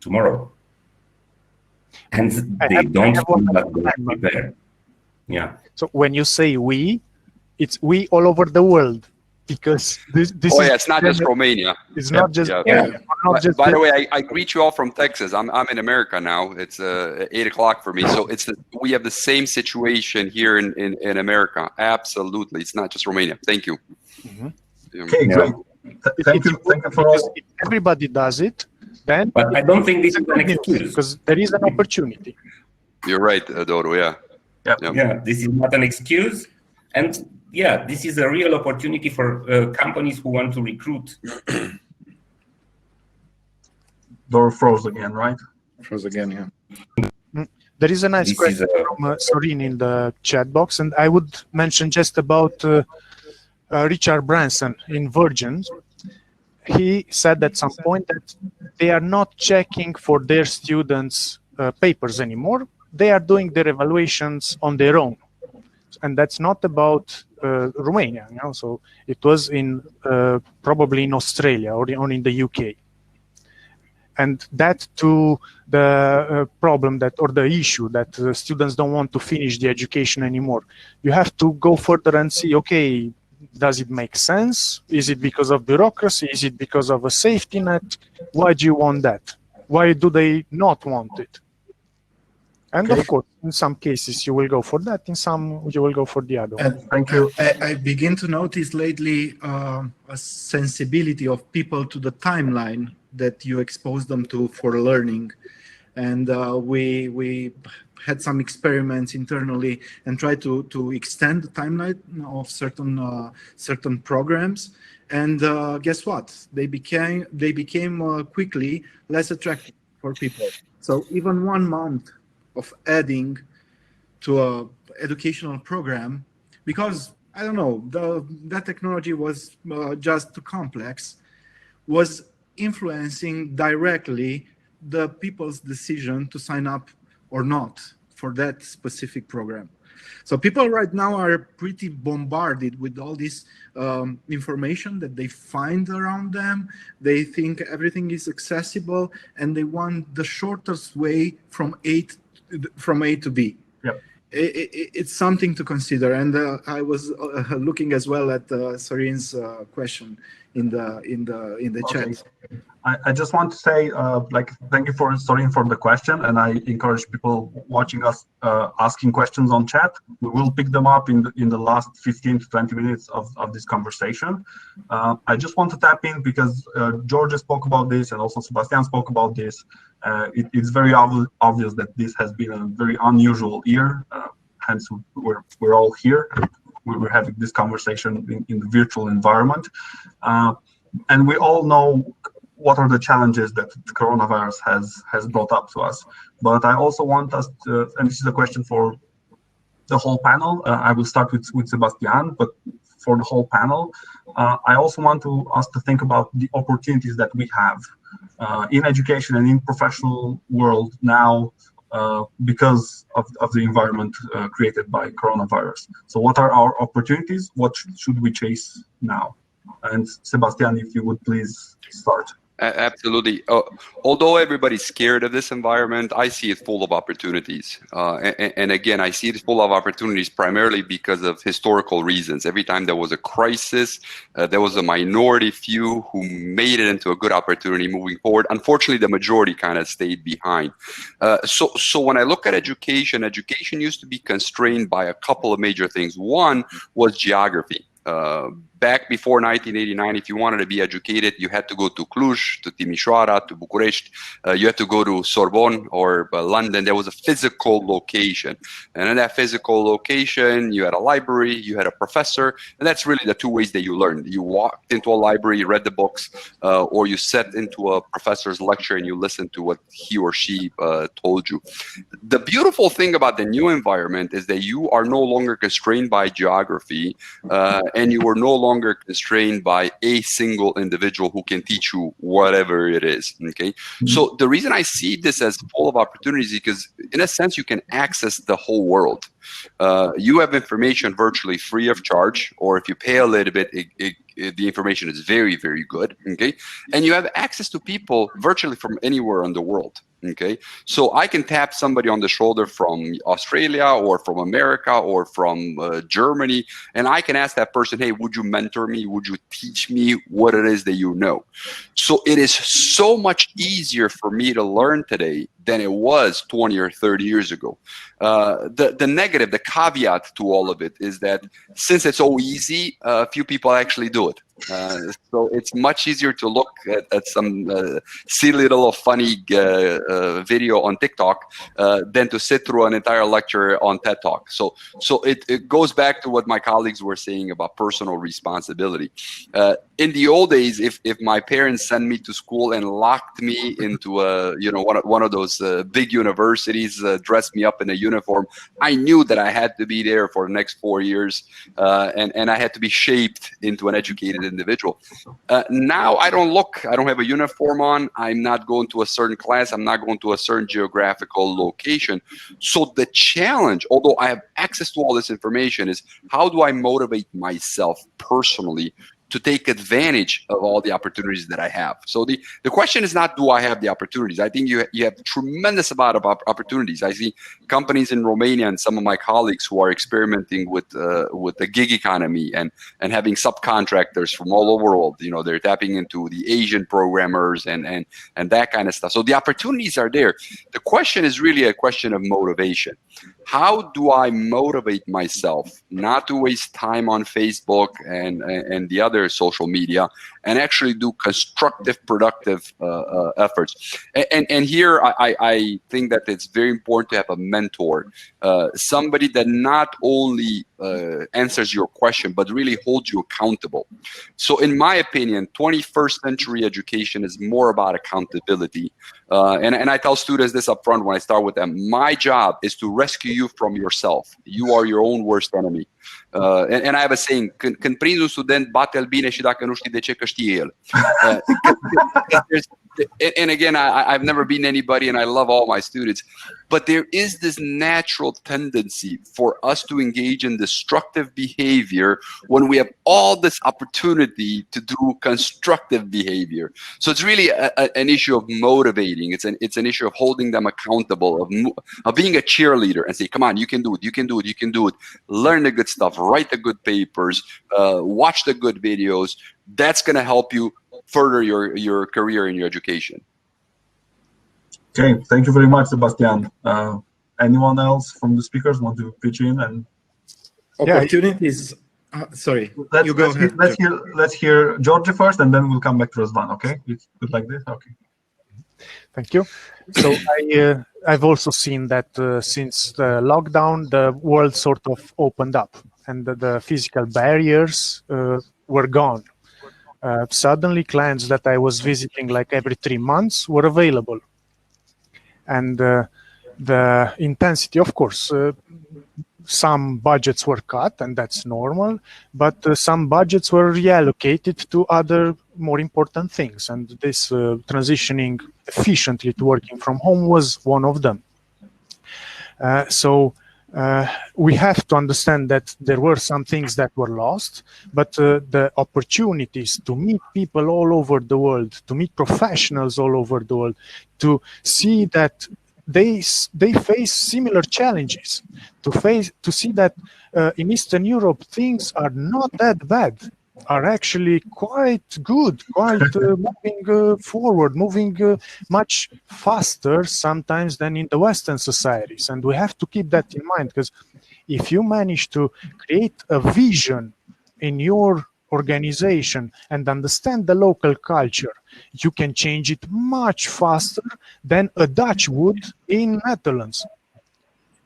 tomorrow. And they don't feel that they're prepared. Yeah. So when you say we, it's we all over the world. Because this it's not just Romania. It's not just. By the way, I greet you all from Texas. I'm in America now. It's 8 o'clock for me. So we have the same situation here in America. Absolutely, it's not just Romania. Thank you. Okay, great. Thank you for all. If everybody does it, then. But I don't think this is an excuse, because there is an opportunity. You're right, Doru. Yeah, this is not an excuse, and. Yeah, this is a real opportunity for companies who want to recruit. Doru froze again, right? Froze again, yeah. There is a nice question from Sorin in the chat box, and I would mention just about Richard Branson in Virgin. He said at some point that they are not checking for their students' papers anymore. They are doing their evaluations on their own. And that's not about Romania, so it was in probably in Australia or in the UK. And that to the problem or the issue that students don't want to finish the education anymore. You have to go further and see, okay, Does it make sense? Is it because of bureaucracy? Is it because of a safety net? Why do you want that? Why do they not want it? And of course, in some cases you will go for that, in some you will go for the other one. Thank you. I begin to notice lately a sensibility of people to the timeline that you expose them to for learning. And we had some experiments internally and tried to extend the timeline of certain programs. And guess what? They became quickly less attractive for people. So even 1 month of adding to a educational program, because I don't know, that technology was just too complex, was influencing directly the people's decision to sign up or not for that specific program. So people right now are pretty bombarded with all this information that they find around them. They think everything is accessible and they want the shortest way from A to B. Yep. It's something to consider. And I was looking as well at Sorin's question in the chat. I just want to say, thank you for Sorin for the question, and I encourage people watching us asking questions on chat. We will pick them up in the last 15 to 20 minutes of this conversation. I just want to tap in because George spoke about this, and also Sebastian spoke about this. It's very obvious that this has been a very unusual year. Hence, we're all here. We're having this conversation in the virtual environment, and we all know what are the challenges that the coronavirus has brought up to us. But I also want us to, and this is a question for the whole panel. I will start with Sebastian, but for the whole panel, I also want us to think about the opportunities that we have in education and in professional world now because of the environment created by coronavirus. So what are our opportunities? What should we chase now? And Sebastian, if you would please start. Absolutely. Although everybody's scared of this environment, I see it full of opportunities. And again, I see it full of opportunities primarily because of historical reasons. Every time there was a crisis, there was a minority few who made it into a good opportunity moving forward. Unfortunately, the majority kind of stayed behind. So when I look at education used to be constrained by a couple of major things. One was geography. Back before 1989, if you wanted to be educated, you had to go to Cluj, to Timișoara, to Bucharest. You had to go to Sorbonne or London. There was a physical location. And in that physical location, you had a library, you had a professor. And that's really the two ways that you learned. You walked into a library, read the books, or you sat into a professor's lecture and you listened to what he or she told you. The beautiful thing about the new environment is that you are no longer constrained by geography, and you are no longer constrained by a single individual who can teach you whatever it is. Okay, so the reason I see this as full of opportunities is because, in a sense, you can access the whole world. You have information virtually free of charge, or if you pay a little bit, the information is very, very good. Okay, and you have access to people virtually from anywhere in the world. Okay, so I can tap somebody on the shoulder from Australia or from America or from Germany, and I can ask that person, hey, would you mentor me? Would you teach me what it is that you know? So it is so much easier for me to learn today than it was 20 or 30 years ago. The negative, the caveat to all of it is that since it's so easy, few people actually do it. So it's much easier to look at some silly little funny video on TikTok than to sit through an entire lecture on TED Talk. So it goes back to what my colleagues were saying about personal responsibility. In the old days, if my parents sent me to school and locked me into one of those big universities, dressed me up in a uniform, I knew that I had to be there for the next 4 years, and I had to be shaped into an educated individual. Now I don't have a uniform on. I'm not going to a certain class. I'm not going to a certain geographical location. So the challenge, although I have access to all this information, is how do I motivate myself personally to take advantage of all the opportunities that I have. So the question is not, do I have the opportunities? I think you have tremendous amount of opportunities. I see companies in Romania and some of my colleagues who are experimenting with the gig economy and having subcontractors from all over the world. You know, they're tapping into the Asian programmers and that kind of stuff. So the opportunities are there. The question is really a question of motivation. How do I motivate myself not to waste time on Facebook and the other social media and actually do constructive, productive efforts? And here I think that it's very important to have a mentor, somebody that not only answers your question, but really holds you accountable. So in my opinion, 21st century education is more about accountability. And I tell students this up front when I start with them. My job is to rescue you from yourself. You are your own worst enemy. And I have a saying, când prinzi un student, bate-l bine și dacă nu știi de ce, că știe el. And again, I've never been anybody and I love all my students, but there is this natural tendency for us to engage in destructive behavior when we have all this opportunity to do constructive behavior. So it's really an issue of motivating. It's an issue of holding them accountable, of being a cheerleader and say, come on, you can do it, you can do it, you can do it. Learn the good stuff, write the good papers, watch the good videos. That's going to help you further your career in your education. Okay, thank you very much, Sebastian. Anyone else from the speakers want to pitch in? And opportunities. Sorry, let's, you go ahead. Let's hear George first, and then we'll come back to Răzvan. Okay, it's good like this. Okay. Thank you. So I've also seen that since the lockdown, the world sort of opened up, and the physical barriers were gone. Suddenly, clients that I was visiting like every 3 months were available. And the intensity, of course, some budgets were cut, and that's normal, but some budgets were reallocated to other more important things. And this transitioning efficiently to working from home was one of them. So we have to understand that there were some things that were lost, but the opportunities to meet people all over the world, to meet professionals all over the world, to see that they face similar challenges, to see that in Eastern Europe things are not that bad, are actually quite good, quite moving forward, moving much faster sometimes than in the Western societies. And we have to keep that in mind, because if you manage to create a vision in your organization and understand the local culture, you can change it much faster than a Dutch would in Netherlands.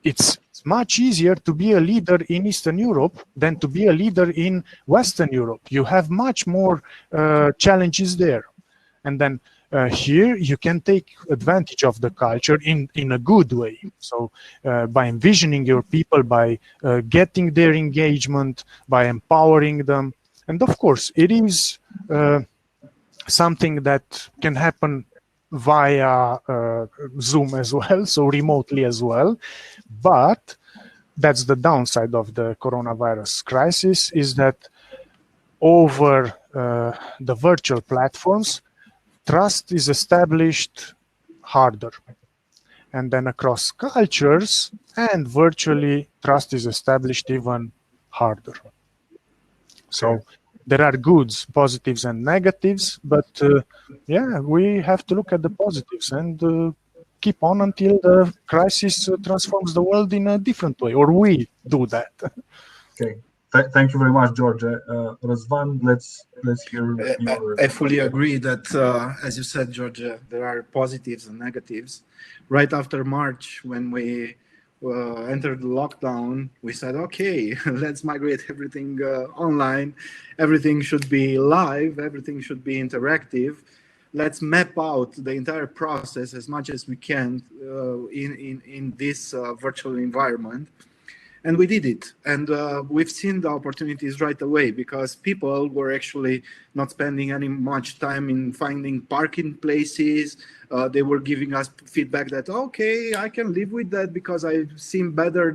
It's much easier to be a leader in Eastern Europe than to be a leader in Western Europe. You have much more challenges there. And then here you can take advantage of the culture in a good way. So by envisioning your people, by getting their engagement, by empowering them. And of course, it is something that can happen via Zoom as well, so remotely as well. But that's the downside of the coronavirus crisis, is that over the virtual platforms, trust is established harder. And then across cultures and virtually, trust is established even harder. So there are goods, positives and negatives, but yeah, we have to look at the positives and keep on until the crisis transforms the world in a different way, or we do that. Okay, thank you very much, George. Răzvan, let's hear your... I fully agree that, as you said, George, there are positives and negatives. Right after March, when we entered the lockdown, we said, okay, let's migrate everything online. Everything should be live. Everything should be interactive. Let's map out the entire process as much as we can in this virtual environment. And we did it. And we've seen the opportunities right away because people were actually not spending any much time in finding parking places. They were giving us feedback that, okay, I can live with that because I've seen better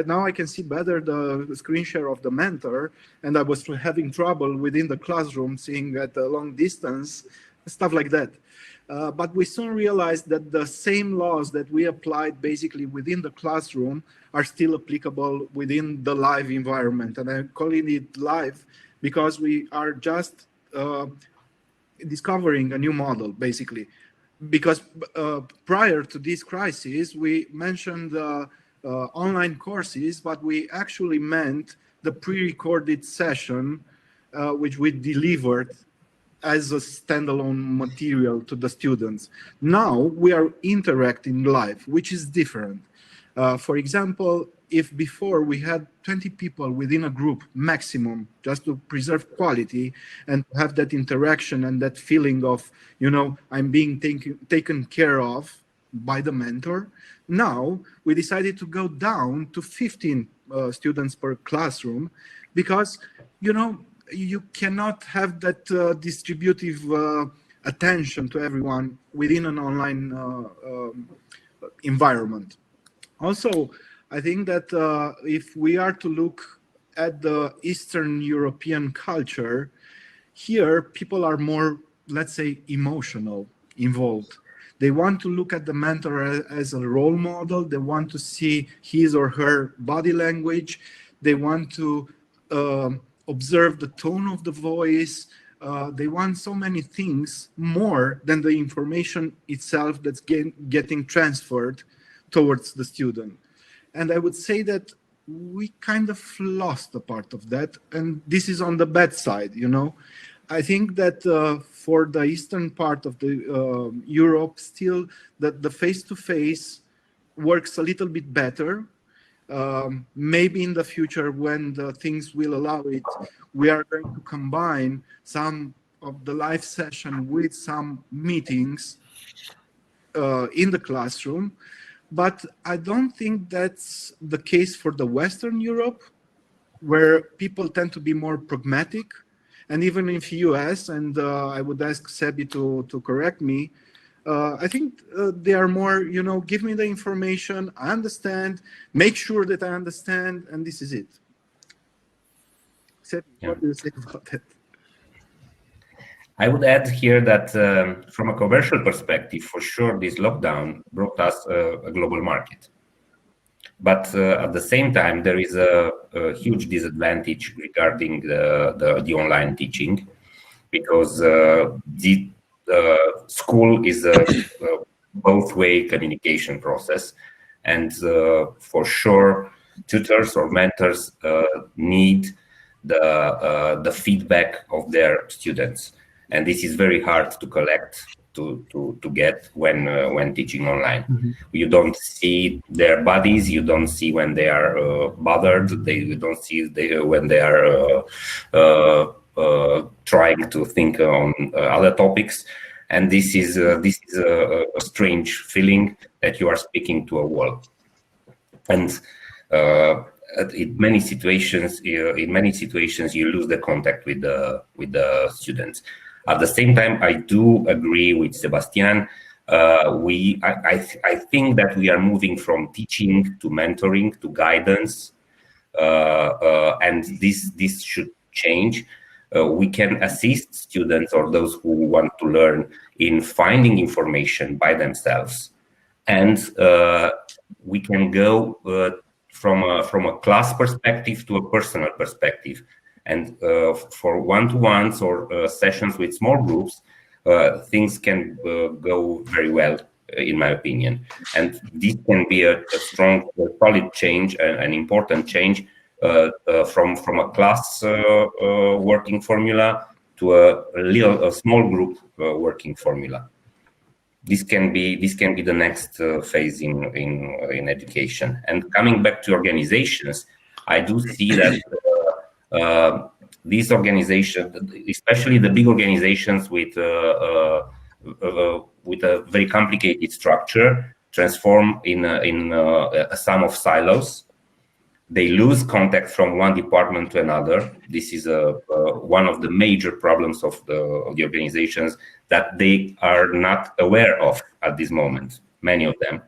now I can see better the screen share of the mentor. And I was having trouble within the classroom seeing at a long distance, stuff like that. But we soon realized that the same laws that we applied basically within the classroom are still applicable within the live environment. And I'm calling it live because we are just discovering a new model, basically. Because prior to this crisis, we mentioned online courses, but we actually meant the pre-recorded session, which we delivered as a standalone material to the students. Now we are interacting live, which is different. For example, if before we had 20 people within a group maximum, just to preserve quality and have that interaction and that feeling of, I'm being taken care of by the mentor, now we decided to go down to 15 students per classroom because, you cannot have that distributive attention to everyone within an online environment. Also, I think that if we are to look at the Eastern European culture, here people are more, let's say, emotional, involved. They want to look at the mentor as a role model. They want to see his or her body language. They want to observe the tone of the voice. They want so many things more than the information itself that's getting transferred towards the student. And I would say that we kind of lost a part of that. And this is on the bad side, I think that for the eastern part of the Europe, still that the face-to-face works a little bit better. Maybe in the future, when the things will allow it, we are going to combine some of the live session with some meetings in the classroom. But I don't think that's the case for the Western Europe, where people tend to be more pragmatic. And even in the US, and I would ask Sebi to correct me, I think they are more, give me the information, I understand, make sure that I understand, and this is it. Sebi, what do you say about that? I would add here that from a commercial perspective, for sure, this lockdown brought us a global market. But at the same time, there is a huge disadvantage regarding the online teaching, because the school is a both-way communication process, and for sure, tutors or mentors need the feedback of their students, and this is very hard to collect, to get when teaching online. Mm-hmm. You don't see their bodies, you don't see when they are bothered, you don't see when they are trying to think on other topics, and this is a strange feeling that you are speaking to a wall. And in many situations, you lose the contact with the students. At the same time, I do agree with Sebastian. I think that we are moving from teaching to mentoring to guidance, and this should change. We can assist students or those who want to learn in finding information by themselves, and we can go from a class perspective to a personal perspective. And for one-to-ones or sessions with small groups, things can go very well, in my opinion. And this can be a strong, solid change, an important change from a class working formula to a small group working formula. This can be the next phase in education. And coming back to organizations, I do see that these organizations, especially the big organizations with a very complicated structure, transform in a sum of silos. they lose contact from one department to another. This is one of the major problems of the organizations that they are not aware of at this moment, many of them.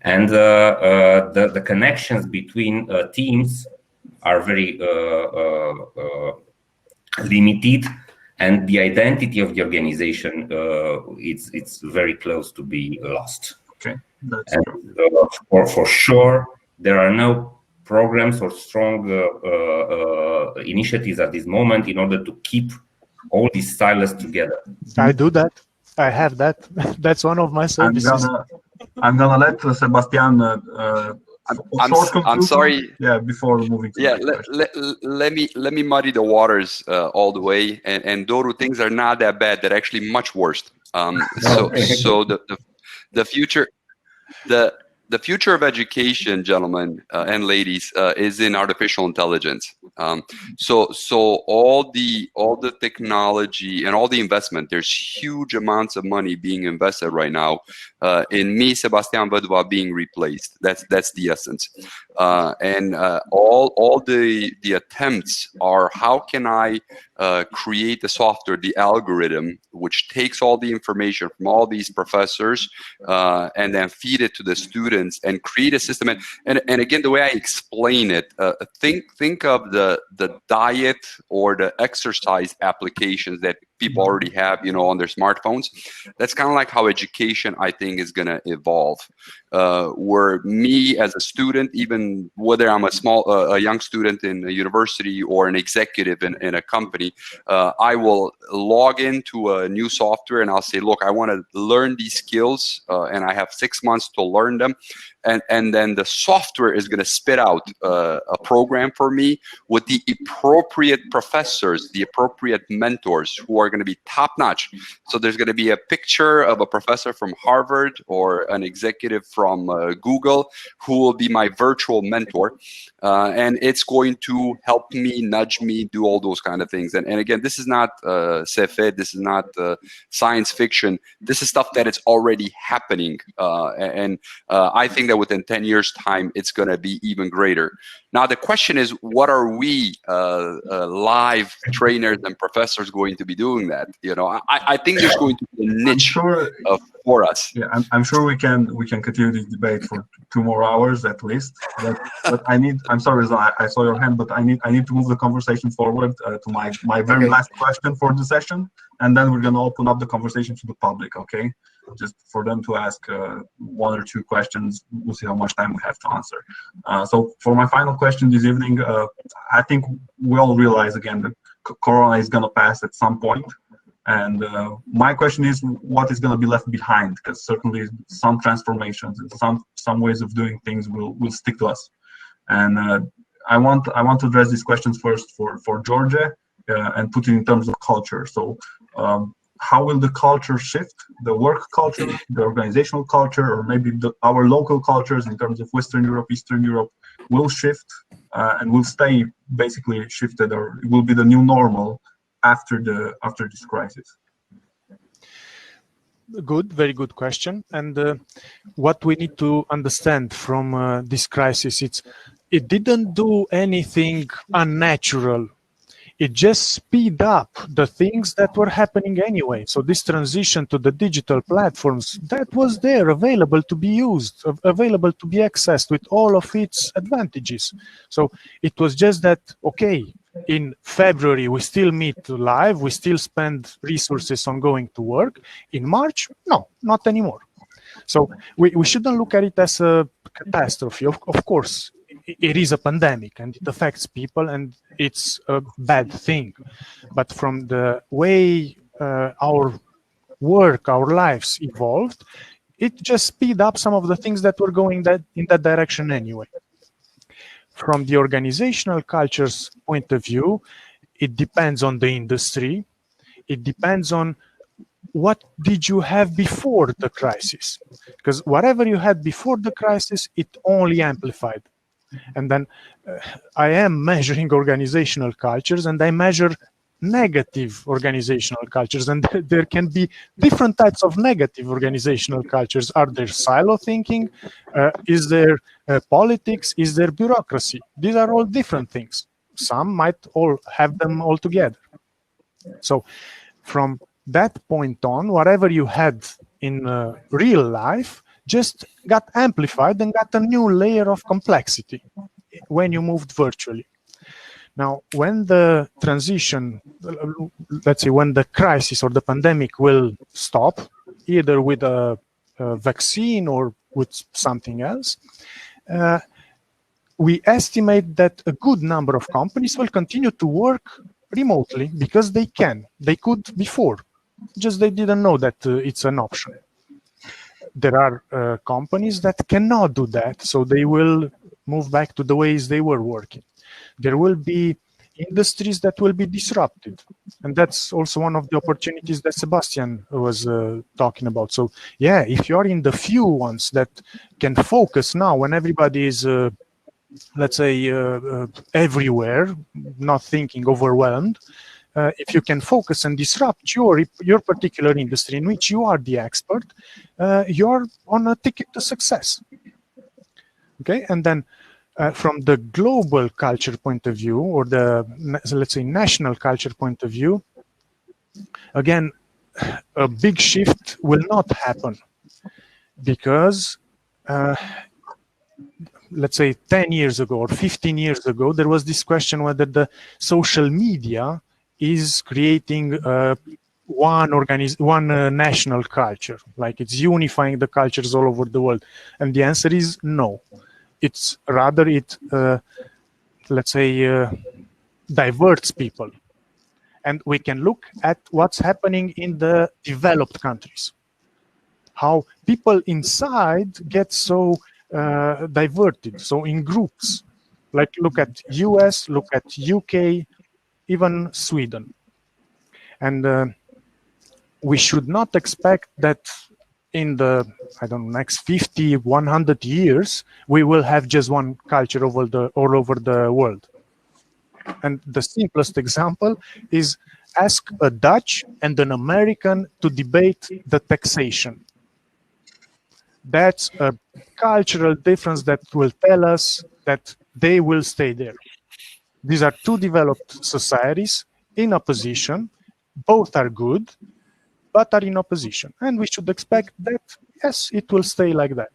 And the connections between teams are very limited, and the identity of the organization it's very close to be lost. Okay, that's and true. For sure, there are no programs or strong initiatives at this moment in order to keep all these silos together. I do that. I have that. That's one of my services. I'm gonna let Sebastian. I'm sorry. Yeah, before moving. Let me muddy the waters all the way. And Doru, things are not that bad. They're actually much worse. So the future. The future of education, gentlemen and ladies, is in artificial intelligence. So all the technology and all the investment, there's huge amounts of money being invested right now in me, Sebastian Vădua, being replaced. That's the essence. And all the attempts are, how can I create the software, the algorithm, which takes all the information from all these professors and then feed it to the students and create a system. And again, the way I explain it, think of the diet or the exercise applications that people already have, on their smartphones. That's kind of like how education, I think, is going to evolve. Where me as a student, even whether I'm a young student in a university or an executive in a company, I will log into a new software and I'll say, look, I want to learn these skills and I have 6 months to learn them. And then the software is going to spit out a program for me with the appropriate professors, the appropriate mentors who are going to be top-notch. So there's going to be a picture of a professor from Harvard or an executive from Google who will be my virtual mentor. And it's going to help me, nudge me, do all those kind of things. And again, this is not CFE, this is not science fiction. This is stuff that is already happening. And I think that within 10 years' time, it's going to be even greater. Now, the question is, what are we live trainers and professors going to be doing that? I think there's going to be a niche for us. Yeah, I'm sure we can continue this debate for 2 more hours at least. But I'm sorry, I saw your hand, but I need to move the conversation forward to my very last question for the session, and then we're going to open up the conversation to the public. Okay, just for them to ask 1 or 2 questions. We'll see how much time we have to answer. So for my final question this evening, I think we all realize again that Corona is going to pass at some point. And my question is, what is going to be left behind? Because certainly some transformations and some ways of doing things will stick to us. And I want to address these questions first for Georgia and put it in terms of culture. So how will the culture shift? The work culture, the organizational culture, or maybe our local cultures in terms of Western Europe, Eastern Europe will shift and will stay basically shifted, or it will be the new normal after this crisis? Good, very good question. And what we need to understand from this crisis, it didn't do anything unnatural. It just speed up the things that were happening anyway. So this transition to the digital platforms, that was there, available to be used, available to be accessed with all of its advantages. So it was just that, okay, in February, we still meet live, we still spend resources on going to work. In March, no, not anymore. So we shouldn't look at it as a catastrophe. Of course, it is a pandemic and it affects people and it's a bad thing. But from the way our work, our lives evolved, it just speed up some of the things that were going in that direction anyway. From the organizational culture's point of view, it depends on the industry. It depends on what did you have before the crisis. Because whatever you had before the crisis, it only amplified. And then I am measuring organizational cultures and I measure negative organizational cultures, and there can be different types of negative organizational cultures. Are there silo thinking? Is there politics? Is there bureaucracy? These are all different things. Some might all have them all together. So from that point on, whatever you had in real life just got amplified and got a new layer of complexity when you moved virtually. Now, when the transition, let's say when the crisis or the pandemic will stop, either with a vaccine or with something else, we estimate that a good number of companies will continue to work remotely because they can. They could before, just they didn't know that it's an option. There are companies that cannot do that, so they will move back to the ways they were working. There will be industries that will be disrupted. And that's also one of the opportunities that Sebastian was talking about. So yeah, if you're in the few ones that can focus now when everybody is, let's say, everywhere, not thinking, overwhelmed, if you can focus and disrupt your particular industry in which you are the expert, you're on a ticket to success. Okay, and then from the global culture point of view, or the, let's say, national culture point of view, again, a big shift will not happen because, let's say, 10 years ago or 15 years ago, there was this question whether the social media is creating one national culture, like it's unifying the cultures all over the world. And the answer is no. It's rather let's say, diverts people. And we can look at what's happening in the developed countries, how people inside get so diverted, so in groups. Like look at US, look at UK, even Sweden. And we should not expect that in the, I don't know, next 50, 100 years, we will have just one culture all over the world. And the simplest example is ask a Dutch and an American to debate the taxation. That's a cultural difference that will tell us that they will stay there. These are two developed societies in opposition. Both are good, but are in opposition. And we should expect that, yes, it will stay like that.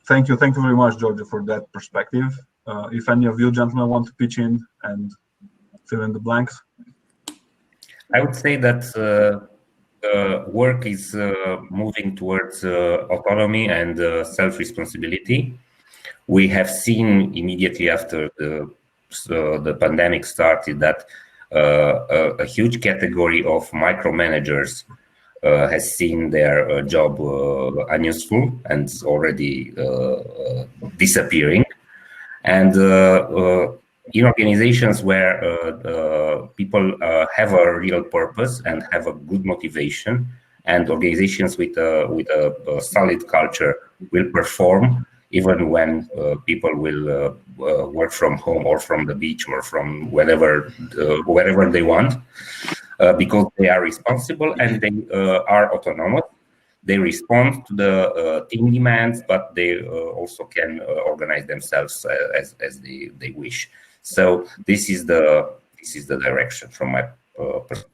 Thank you very much, Giorgio, for that perspective. If any of you gentlemen want to pitch in and fill in the blanks. I would say that work is moving towards autonomy and self-responsibility. We have seen immediately after the pandemic started that a huge category of micromanagers has seen their job unuseful and already disappearing. And in organizations where people have a real purpose and have a good motivation, and organizations with a solid culture will perform even when people will work from home or from the beach or from wherever they want, because they are responsible and they are autonomous. They respond to the team demands, but they also can organize themselves as they wish. So this is the direction from my perspective.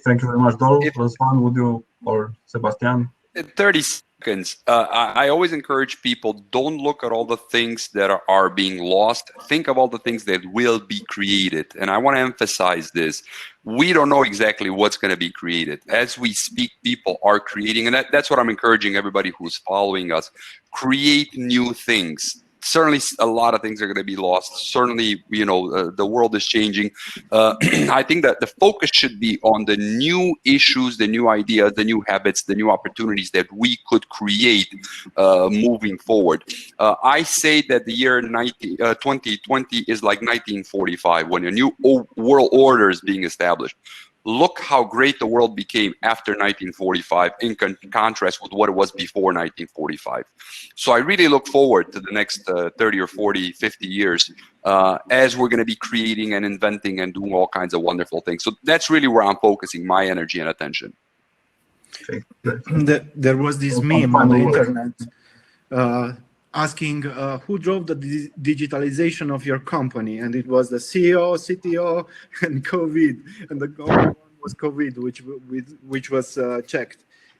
Thank you very much, Doru. Răzvan, would you, or Sebastian? 30 seconds. I always encourage people, don't look at all the things that are being lost. Think of all the things that will be created. And I want to emphasize this. We don't know exactly what's going to be created. As we speak, people are creating. And that's what I'm encouraging everybody who's following us. Create new things. Certainly, a lot of things are going to be lost. Certainly, the world is changing. I think that the focus should be on the new issues, the new ideas, the new habits, the new opportunities that we could create moving forward. I say that the year 2020 is like 1945, when a new world order is being established. look how great the world became after 1945 in contrast with what it was before 1945. So I really look forward to the next 30 or 40, 50 years as we're going to be creating and inventing and doing all kinds of wonderful things. So that's really where I'm focusing my energy and attention. There was this meme on the internet asking who drove the digitalization of your company, and it was the CEO, CTO, and COVID, and the only one was COVID, which was checked.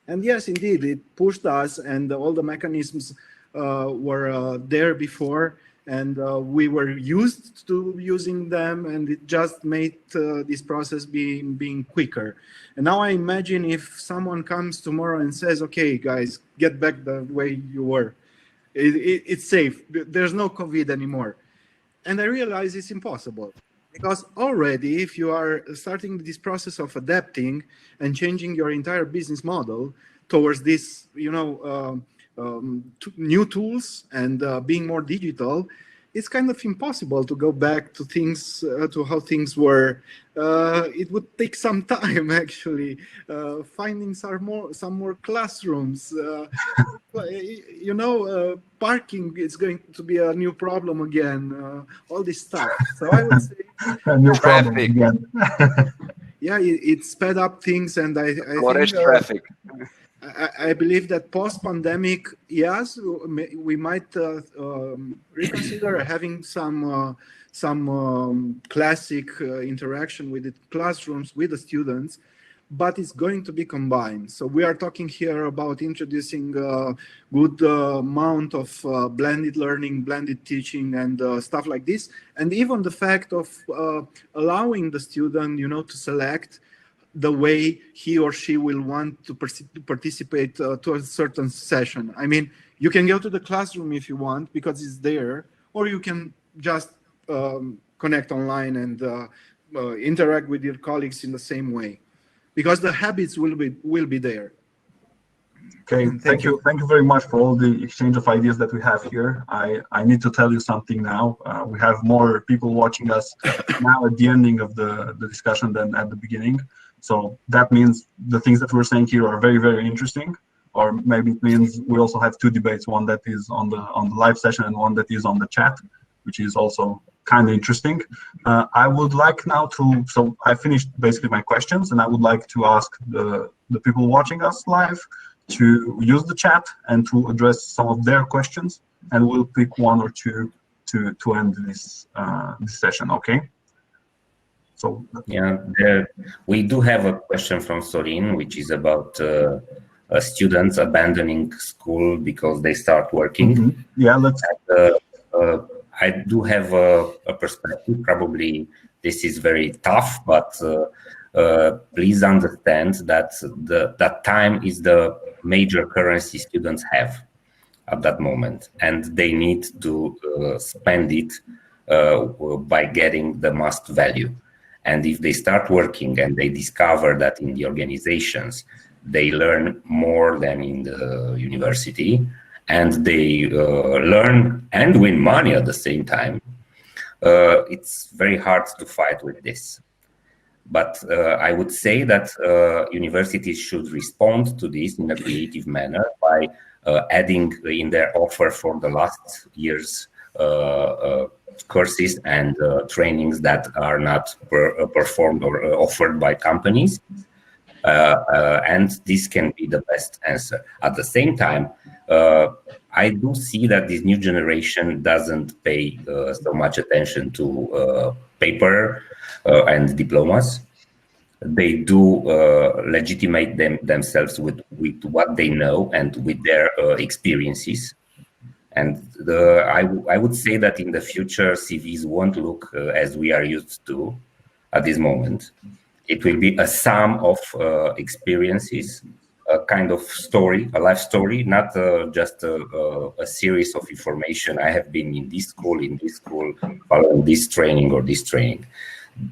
And yes, indeed, it pushed us, and all the mechanisms were there before, and we were used to using them, and it just made this process being quicker. And now I imagine if someone comes tomorrow and says, "Okay, guys, get back the way you were. It's safe. There's no COVID anymore." And I realize it's impossible, because already if you are starting this process of adapting and changing your entire business model towards this, new tools and being more digital, it's kind of impossible to go back to things, to how things were. It would take some time, actually, finding some more classrooms. Parking is going to be a new problem again. All this stuff. So I would say a new problem again. Yeah, it sped up things, and I think traffic. I believe that post-pandemic, yes, we might reconsider having some classic interaction with the classrooms, with the students, but it's going to be combined. So we are talking here about introducing a good amount of blended learning, blended teaching, and stuff like this, and even the fact of allowing the student, to select the way he or she will want to participate to a certain session. I mean, you can go to the classroom if you want because it's there, or you can just connect online and interact with your colleagues in the same way, because the habits will be there. Okay, thank you very much for all the exchange of ideas that we have here. I need to tell you something now. We have more people watching us now at the ending of the discussion than at the beginning. So that means the things that we're saying here are very, very interesting. Or maybe it means we also have two debates, one that is on the live session and one that is on the chat, which is also kind of interesting. I would like now so I finished basically my questions, and I would like to ask the people watching us live to use the chat and to address some of their questions, and we'll pick one or two to end this session, okay? So yeah, we do have a question from Sorin, which is about students abandoning school because they start working. Mm-hmm. Yeah, let's. I do have a perspective. Probably this is very tough, but please understand that that time is the major currency students have at that moment, and they need to spend it by getting the most value. And if they start working and they discover that in the organizations they learn more than in the university, and they learn and win money at the same time, it's very hard to fight with this. But I would say that universities should respond to this in a creative manner by adding in their offer for the last year's courses and trainings that are not performed or offered by companies. And this can be the best answer. At the same time, I do see that this new generation doesn't pay so much attention to paper and diplomas. They do legitimate themselves with what they know and with their experiences. And I would say that in the future, CVs won't look as we are used to at this moment. It will be a sum of experiences, a kind of story, a life story, not just a series of information. I have been in this school, following this training or this training.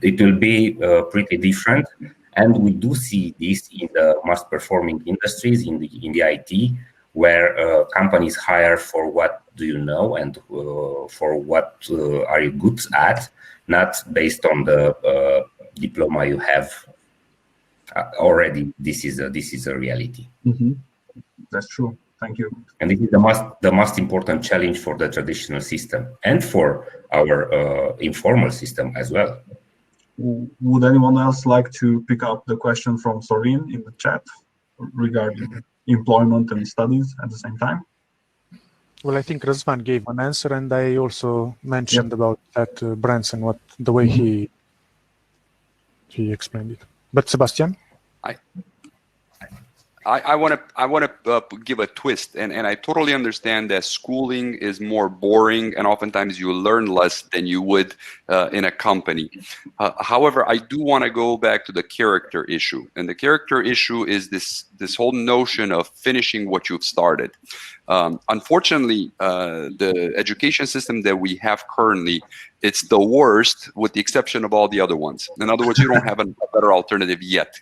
It will be pretty different. And we do see this in the most performing industries, in the IT, where companies hire for what do you know and for what are you good at, not based on the diploma you have already this is a reality. Mm-hmm. That's true. Thank you. And this is the most important challenge for the traditional system and for our informal system as well. Would anyone else like to pick up the question from Sorin in the chat regarding employment and studies at the same time? Well, I think Răzvan gave an answer, and I also mentioned about that Branson, the way he explained it. But Sebastian? I want to give a twist, and I totally understand that schooling is more boring, and oftentimes you learn less than you would in a company. However, I do want to go back to the character issue, and the character issue is this whole notion of finishing what you've started. Unfortunately, the education system that we have currently, it's the worst with the exception of all the other ones. In other words, you don't have a better alternative yet.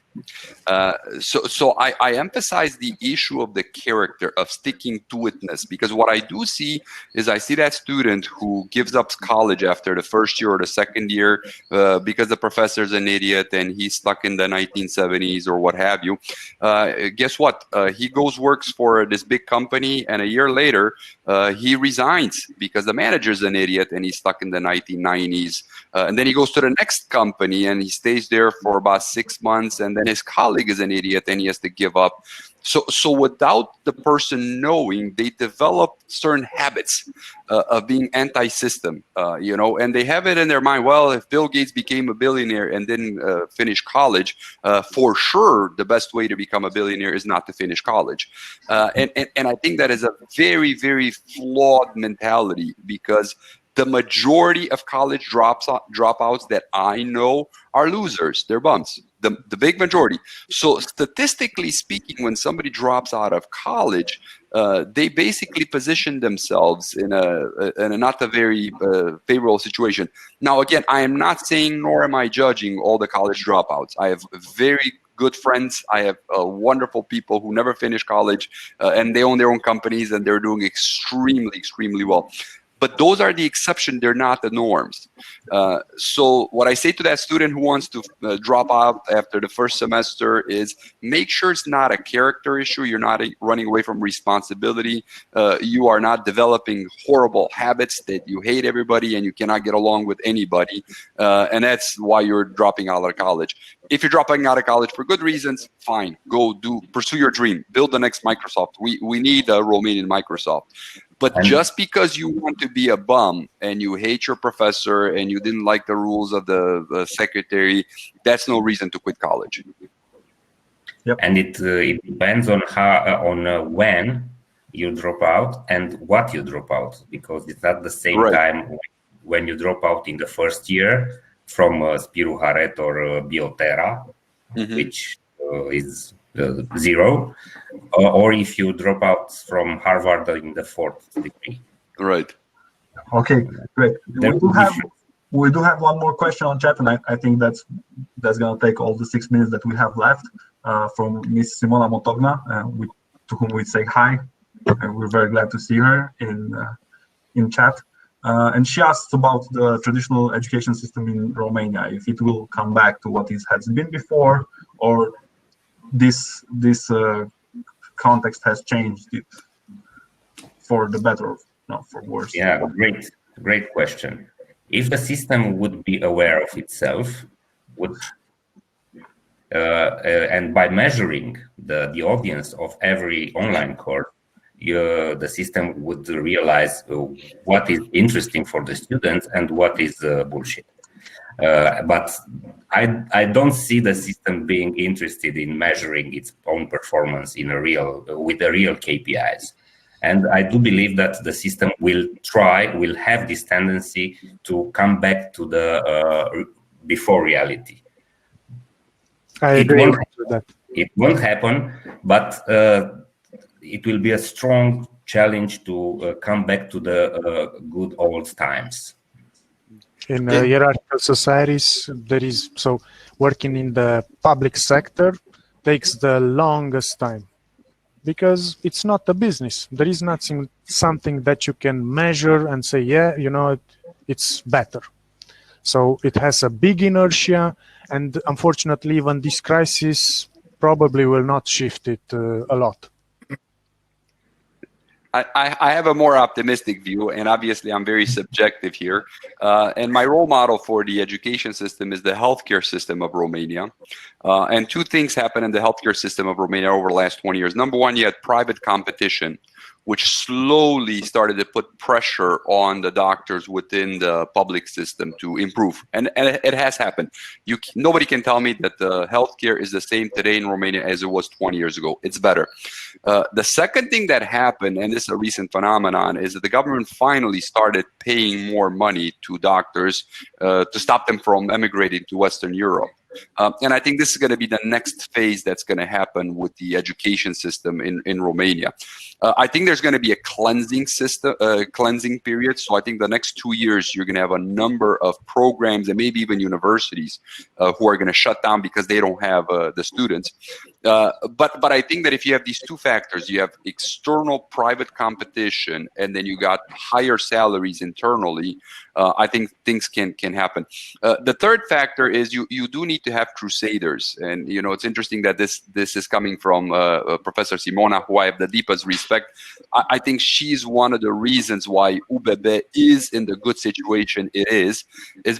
So I emphasize the issue of the character, of sticking to itness, because what I do see is I see that student who gives up college after the first year or the second year because the professor's an idiot and he's stuck in the 1970s or what have you. Guess what? He goes, works for this big company, and a year later, he resigns because the manager's an idiot and he's stuck in the 1990s. And then he goes to the next company and he stays there for about 6 months, and then his colleague is an idiot and he has to give up. So without the person knowing, they develop certain habits of being anti-system, and they have it in their mind. Well, if Bill Gates became a billionaire and didn't finish college, for sure, the best way to become a billionaire is not to finish college. And I think that is a very, very flawed mentality, because the majority of college dropouts that I know are losers. They're bums. The big majority. So statistically speaking, when somebody drops out of college, they basically position themselves in a not a very favorable situation. Now, again, I am not saying, nor am I judging all the college dropouts. I have very good friends. I have wonderful people who never finished college, and they own their own companies, and they're doing extremely, extremely well. But those are the exception. They're not the norms. So what I say to that student who wants to drop out after the first semester is, make sure it's not a character issue. You're not running away from responsibility. You are not developing horrible habits that you hate everybody and you cannot get along with anybody. And that's why you're dropping out of college. If you're dropping out of college for good reasons, fine. Go pursue your dream. Build the next Microsoft. We need a Romanian Microsoft. But just because you want to be a bum and you hate your professor and you didn't like the rules of the secretary, that's no reason to quit college. Yep. And it depends on when you drop out and what you drop out, because it's not the same time when you drop out in the first year from Spiru Haret or Bioterra, which is 0, or if you drop out from Harvard in the 4th degree. Right. Okay, great. We do have one more question on chat, and I think that's going to take all the 6 minutes that we have left from Miss Simona Motogna, to whom we say hi, and we're very glad to see her in chat. And she asked about the traditional education system in Romania, if it will come back to what it has been before, or this context has changed it for the better, not for worse. Yeah, great question. If the system would be aware of itself, and by measuring the audience of every online course, the system would realize what is interesting for the students and what is bullshit. But I don't see the system being interested in measuring its own performance with the real KPIs. And I do believe that the system will have this tendency to come back to the before reality. I agree with that. It won't happen, but it will be a strong challenge to come back to the good old times. In hierarchical societies, working in the public sector takes the longest time, because it's not a business. There is not something that you can measure and say, yeah, it's better. So it has a big inertia, and unfortunately, even this crisis probably will not shift it a lot. I have a more optimistic view, and obviously I'm very subjective here. And my role model for the education system is the healthcare system of Romania. And two things happened in the healthcare system of Romania over the last 20 years. Number one, you had private competition, which slowly started to put pressure on the doctors within the public system to improve. And it has happened. Nobody can tell me that the healthcare is the same today in Romania as it was 20 years ago. It's better. The second thing that happened, and this is a recent phenomenon, is that the government finally started paying more money to doctors to stop them from emigrating to Western Europe. And I think this is going to be the next phase that's going to happen with the education system in Romania. I think there's going to be a cleansing period. So I think the next 2 years, you're going to have a number of programs and maybe even universities who are going to shut down because they don't have the students. But I think that if you have these two factors, you have external private competition, and then you got higher salaries internally, I think things can happen. The third factor is you do need to have crusaders. And, you know, it's interesting that this is coming from Professor Simona, who I have the deepest respect. I think she's one of the reasons why UBB is in the good situation it is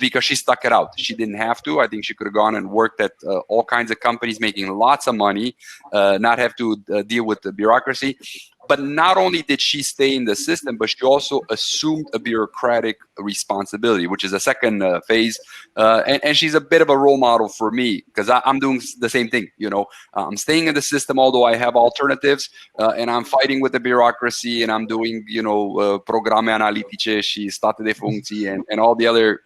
because she stuck it out. She didn't have to. I think she could have gone and worked at all kinds of companies, making lots of money, not have to deal with the bureaucracy. But not only did she stay in the system, but she also assumed a bureaucratic responsibility, which is a second phase. And she's a bit of a role model for me because I'm doing the same thing. You know, I'm staying in the system, although I have alternatives, and I'm fighting with the bureaucracy, and I'm doing, you know, programe analitice și state de funcții and all the other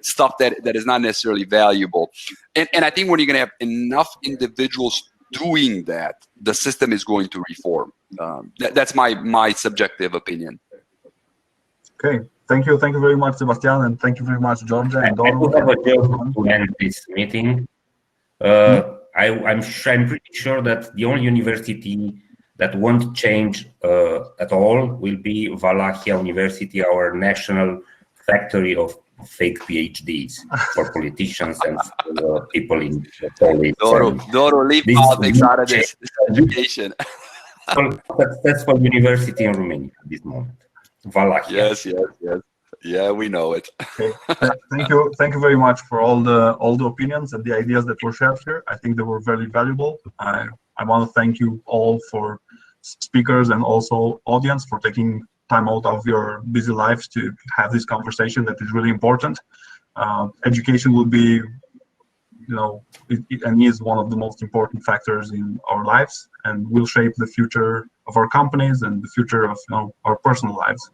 stuff that is not necessarily valuable. And I think when you're going to have enough individuals doing that, the system is going to reform. That's my subjective opinion. Okay, thank you very much, Sebastian, and thank you very much, Georgia and Doru. I would have a joke to end this meeting. I'm pretty sure that the only university that won't change at all will be Valachia University, our national factory of fake PhDs for politicians and for people in college. Doru, leave politics out of this education. Successful university in Romania at this moment. Valachia. Yes. Yeah, we know it. Okay. Thank you very much for all the opinions and the ideas that were shared here. I think they were very valuable. I want to thank you all for speakers and also audience for taking time out of your busy lives to have this conversation that is really important. Education will be, you know, and is one of the most important factors in our lives, and will shape the future of our companies and the future of, you know, our personal lives.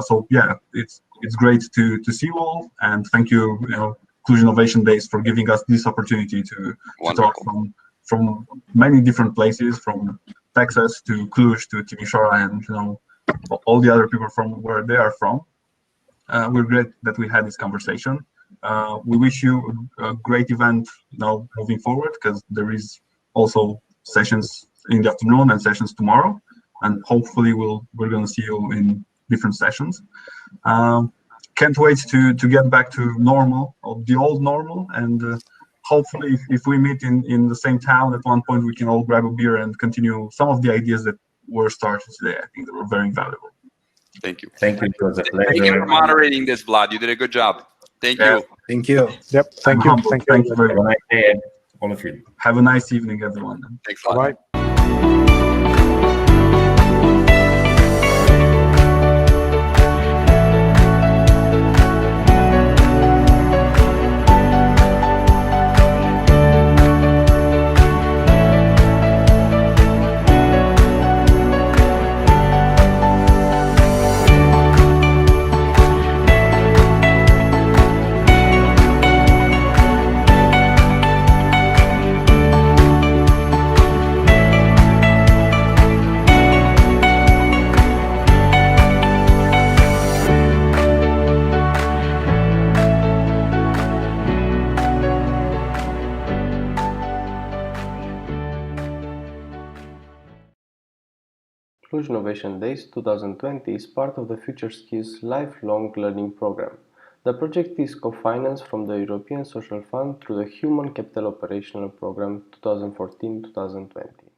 So yeah, it's great to see you all, and thank you, you know, Cluj Innovation Days, for giving us this opportunity to talk from many different places, from Texas to Cluj to Timișoara, and, you know, all the other people from where they are from. We're great that we had this conversation. We wish you a great event, you know, moving forward, because there is also sessions in the afternoon and sessions tomorrow, and hopefully we're going to see you in different sessions. Can't wait to get back to normal, or the old normal, and hopefully if we meet in the same town at one point, we can all grab a beer and continue some of the ideas that were started today. I think they were very valuable. Thank you. Thank you. It was a pleasure. Thank you for moderating this, Vlad. You did a good job. Thank you. Thank you. Yep. Thank you. Thank you very much. Have a nice day, all of you. Have a nice evening, everyone. Thanks a lot. Bye. Cluj Innovation Days 2020 is part of the Future Skills lifelong learning program. The project is co-financed from the European Social Fund through the Human Capital Operational Programme 2014-2020.